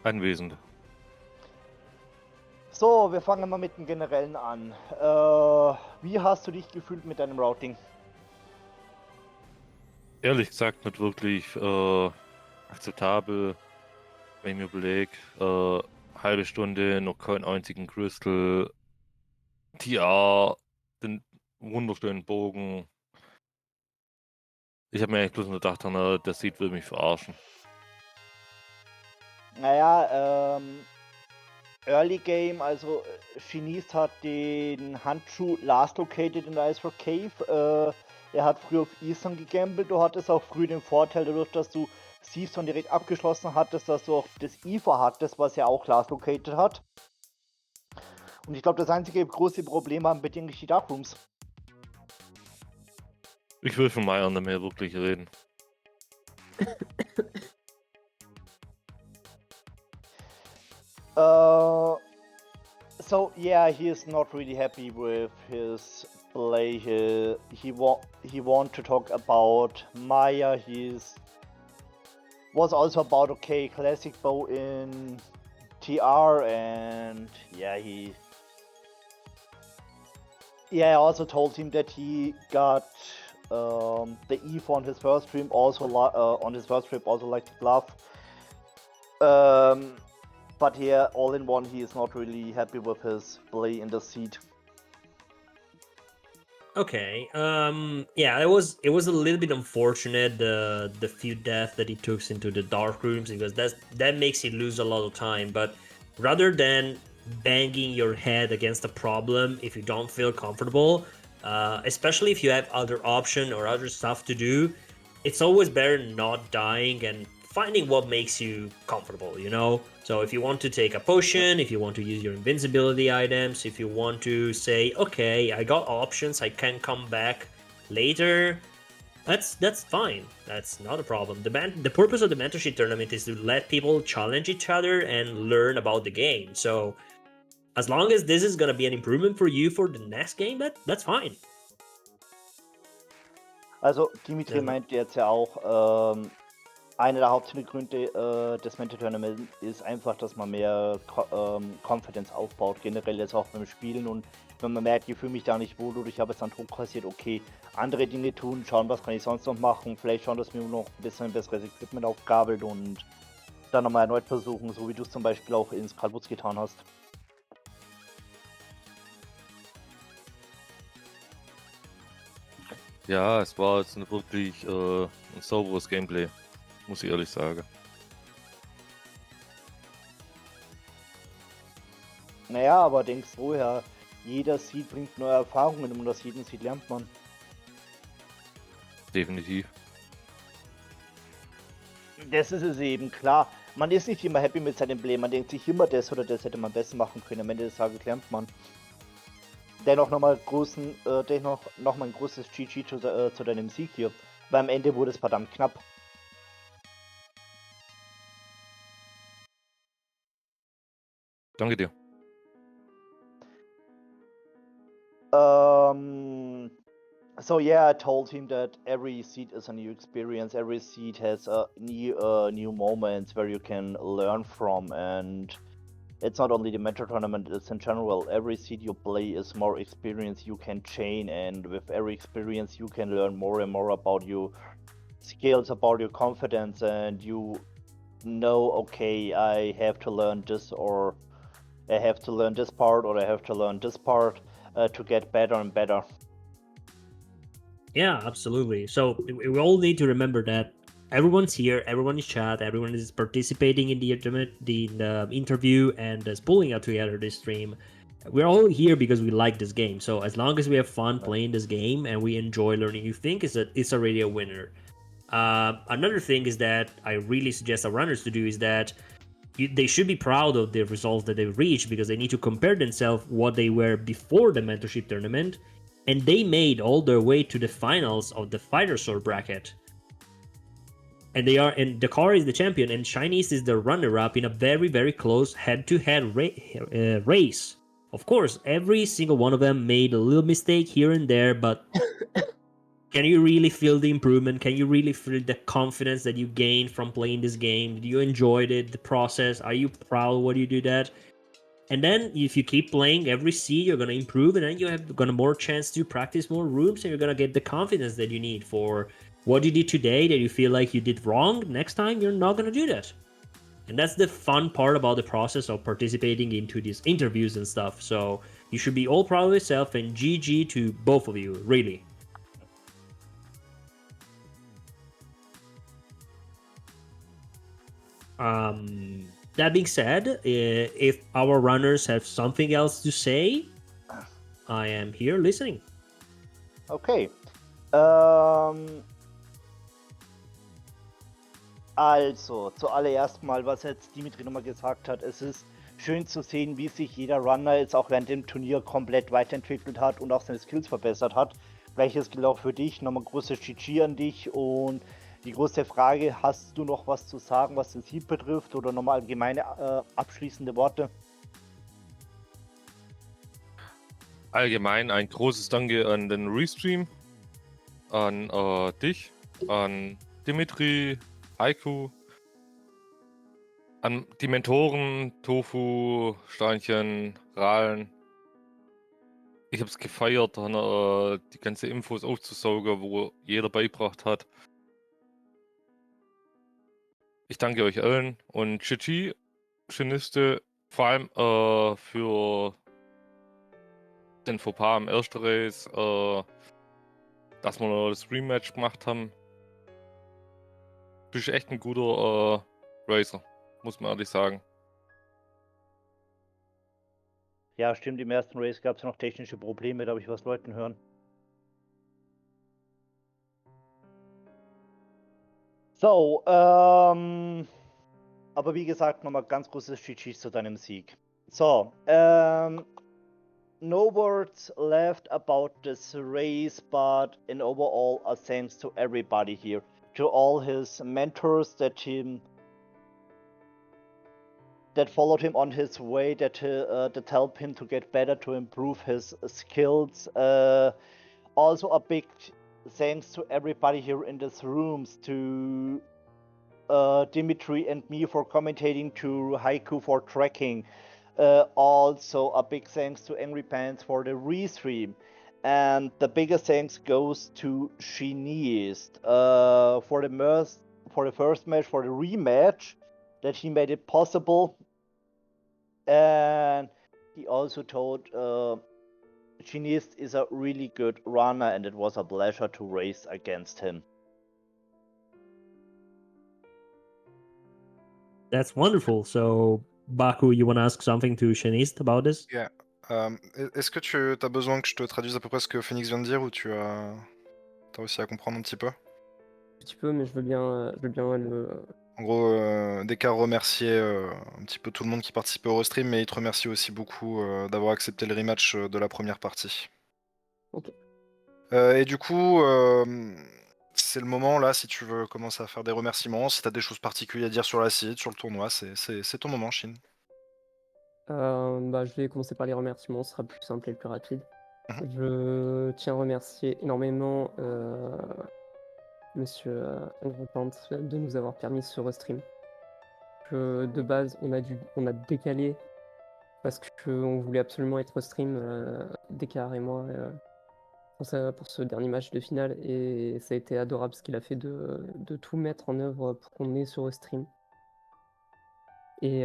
Anwesend. So, wir fangen mal mit dem Generellen an. Wie hast du dich gefühlt mit deinem Routing? Ehrlich gesagt nicht wirklich akzeptabel, wenn ich mir überlege, halbe Stunde, noch keinen einzigen Crystal, TR, den wunderschönen Bogen. Ich habe mir eigentlich bloß nur gedacht, der Seed will mich verarschen. Naja, Early Game, also Shyniste hat den Handschuh last located in der Ice Rock Cave. Er hat früher auf Ethan gegambelt. Du hattest auch früh den Vorteil, dadurch, dass du Season direkt abgeschlossen hattest, dass du auch das IFA hattest, was er auch last located hat. Und ich glaube, das einzige große Problem haben bedingt die Dark Rooms. Ich will von Meier nicht mehr wirklich reden. So yeah, he is not really happy with his play. He want to talk about Maya. Was also about okay classic bow in TR, and yeah, I also told him that he got the EVE on his first stream, also on his first trip, also like the glove. But here, all in one, he is not really happy with his play in the seed. Okay. Yeah, it was a little bit unfortunate the few deaths that he took into the dark rooms, because that makes you lose a lot of time. But rather than banging your head against a problem if you don't feel comfortable, especially if you have other option or other stuff to do, it's always better not dying and finding what makes you comfortable, you know? So if you want to take a potion, if you want to use your invincibility items, if you want to say, okay, I got options, I can come back later, that's fine. That's not a problem. The purpose of the mentorship tournament is to let people challenge each other and learn about the game. So as long as this is gonna be an improvement for you for the next game, that's fine. Also Dimitri meinte jetzt ja auch, einer der Hauptgründe des Mentor-Tournaments ist einfach, dass man mehr Confidence aufbaut, generell jetzt auch beim Spielen. Und wenn man merkt, ich fühle mich da nicht wohl oder ich habe jetzt einen Druck kassiert, okay, andere Dinge tun, schauen, was kann ich sonst noch machen, vielleicht schauen, dass mir noch ein bisschen besseres Equipment aufgabelt und dann nochmal erneut versuchen, so wie du es zum Beispiel auch in Skalbutz getan hast. Ja, es war jetzt wirklich ein sauberes Gameplay, muss ich ehrlich sagen. Naja, aber denkst du, ja, jeder Seed bringt neue Erfahrungen und aus jedem Seed lernt man. Definitiv. Das ist es eben, klar. Man ist nicht immer happy mit seinem Play, man denkt sich immer, das oder das hätte man besser machen können. Am Ende des Tages lernt man. Dennoch nochmal ein großes GG zu deinem Sieg hier. Weil am Ende wurde es verdammt knapp. Danke dir. So yeah, I told him that every seed is a new experience. Every seed has new moments where you can learn from, and it's not only the mentor tournament, it's in general. Every seed you play is more experience you can chain, and with every experience you can learn more and more about your skills, about your confidence, and you know, okay, I have to learn this, or I have to learn this part, or I have to learn this part to get better and better. Yeah, absolutely. So we all need to remember that everyone's here, everyone is chat, everyone is participating in the interview and is pulling out together this stream. We're all here because we like this game. So as long as we have fun playing this game and we enjoy learning new things, it's already a winner. Another thing is that I really suggest our runners to do is that they should be proud of the results that they've reached, because they need to compare themselves what they were before the mentorship tournament, and they made all their way to the finals of the fighter sword bracket. And Dekar is the champion, and Shyniste is the runner-up in a very, very close head-to-head race. Of course, every single one of them made a little mistake here and there, but can you really feel the improvement? Can you really feel the confidence that you gained from playing this game? Did you enjoy it, the process? Are you proud what you do that? And then if you keep playing every seed, you're going to improve, and then you have gonna more chance to practice more rooms, and you're going to get the confidence that you need for what you did today that you feel like you did wrong, next time you're not gonna do that. And that's the fun part about the process of participating into these interviews and stuff. So you should be all proud of yourself, and GG to both of you, really. That being said, if our runners have something else to say, I am here listening. Okay. Also, zuallererst mal, was jetzt Dimitri nochmal gesagt hat, es ist schön zu sehen, wie sich jeder Runner jetzt auch während dem Turnier komplett weiterentwickelt hat und auch seine Skills verbessert hat. Gleiches gilt auch für dich. Nochmal großes GG an dich. Und die große Frage, hast du noch was zu sagen, was den Sieg betrifft, oder nochmal allgemeine abschließende Worte? Allgemein ein großes Danke an den Restream, an dich, an Dimitri, Haiku, an die Mentoren, Tofu, Steinchen, Ralen. Ich habe es gefeiert, dann, die ganze Infos aufzusaugen, wo jeder beigebracht hat. Ich danke euch allen und GG, Shyniste, vor allem für den Fauxpas im ersten Race, dass wir noch das Rematch gemacht haben. Du bist echt ein guter Racer, muss man ehrlich sagen. Ja, stimmt, im ersten Race gab es noch technische Probleme, da habe ich was Leuten hören. So, aber wie gesagt, nochmal ganz großes GG zu deinem Sieg. So, no words left about this race, but in overall, a thanks to everybody here, to all his mentors that followed him on his way, that helped him to get better, to improve his skills. Also a big thanks to everybody here in this rooms, to Dimitri and me for commentating, to Haiku for tracking. Also a big thanks to Angry Pants for the restream. And the biggest thanks goes to Shyniste for the first match, for the rematch, that he made it possible. And he also told Shyniste is a really good runner, and it was a pleasure to race against him. That's wonderful. So, Baku, you want to ask something to Shyniste about this? Yeah. Est-ce que tu as besoin que je te traduise à peu près ce que Phoenix vient de dire, ou tu as réussi à comprendre un petit peu? Un petit peu, mais je veux bien le... En gros, Dekar remerciait un petit peu tout le monde qui participait au restream, mais il te remercie aussi beaucoup d'avoir accepté le rematch de la première partie. Ok. Et du coup, c'est le moment là, si tu veux commencer à faire des remerciements, si tu as des choses particulières à dire sur la site, sur le tournoi, c'est ton moment, Shin. Je vais commencer par les remerciements, ce sera plus simple et plus rapide. Je tiens à remercier énormément Monsieur Dekar112 de nous avoir permis ce restream. De base, on a décalé parce qu'on voulait absolument être restream, Dekar et moi, pour ce dernier match de finale, et ça a été adorable ce qu'il a fait de tout mettre en œuvre pour qu'on ait ce restream. Et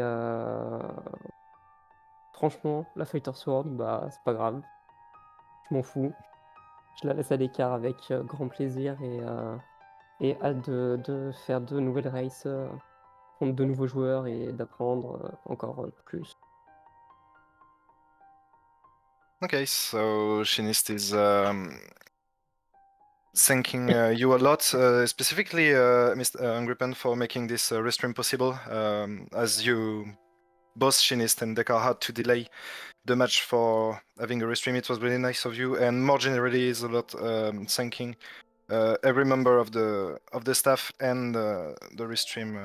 franchement, la Fighter Sword, c'est pas grave. Je m'en fous. Je la laisse à l'écart avec grand plaisir, et hâte de faire de nouvelles races contre de nouveaux joueurs et d'apprendre encore plus. Okay, so Shyniste is thanking you a lot, specifically Mr. Angripen, for making this restream possible. As you, both Shyniste and Dekar, had to delay the match for having a restream, it was really nice of you, and more generally is a lot thanking every member of the staff and the restream,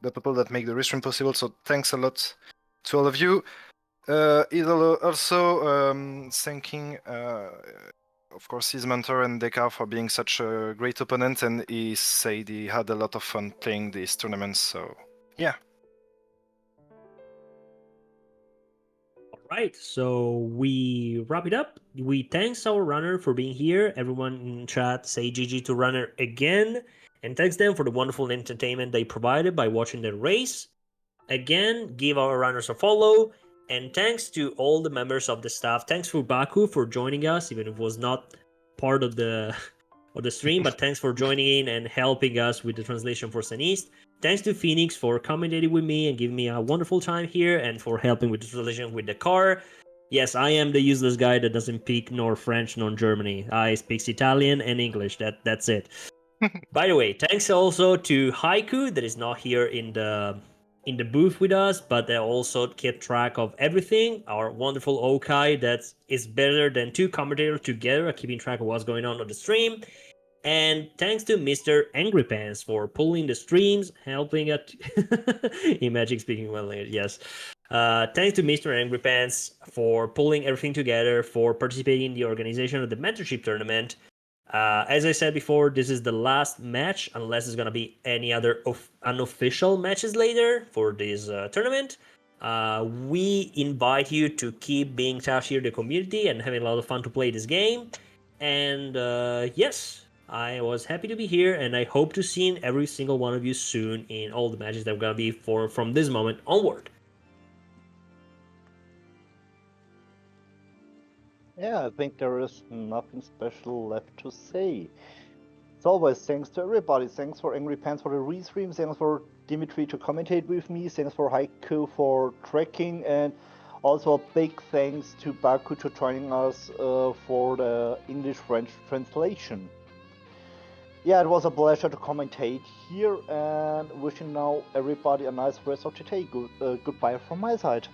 the people that make the restream possible. So thanks a lot to all of you. He's also thanking, of course, his mentor and Dekar for being such a great opponent, and he said he had a lot of fun playing these tournaments. So yeah. Right, so we wrap it up. We thanks our runner for being here. Everyone in chat say GG to runner again, and thanks them for the wonderful entertainment they provided by watching the race. Again, give our runners a follow, and thanks to all the members of the staff. Thanks for Baku for joining us, even if it was not part of the stream, but thanks for joining in and helping us with the translation for Shyniste. Thanks to Phoenix for commentating with me and giving me a wonderful time here, and for helping with the translation with Dekar. Yes, I am the useless guy that doesn't speak nor French nor Germany. I speak Italian and English. That's it. By the way, thanks also to Haiku that is not here in the booth with us, but they also kept track of everything. Our wonderful Okai that is better than two commentators together at keeping track of what's going on the stream. And thanks to Mr. Angry Pants for pulling the streams, helping it. Imagine speaking well, yes. Thanks to Mr. Angry Pants for pulling everything together, for participating in the organization of the mentorship tournament. As I said before, this is the last match, unless there's gonna be any other unofficial matches later for this tournament. We invite you to keep being tough here in the community and having a lot of fun to play this game. And yes, I was happy to be here, and I hope to see every single one of you soon in all the matches that are gonna be from this moment onward. Yeah, I think there is nothing special left to say. As always, thanks to everybody. Thanks for Angry Pants for the restream. Thanks for Dimitri to commentate with me. Thanks for Haiku for tracking, and also a big thanks to Baku to joining us for the English-French translation. Yeah, it was a pleasure to commentate here, and wishing now everybody a nice rest of the day. Goodbye from my side.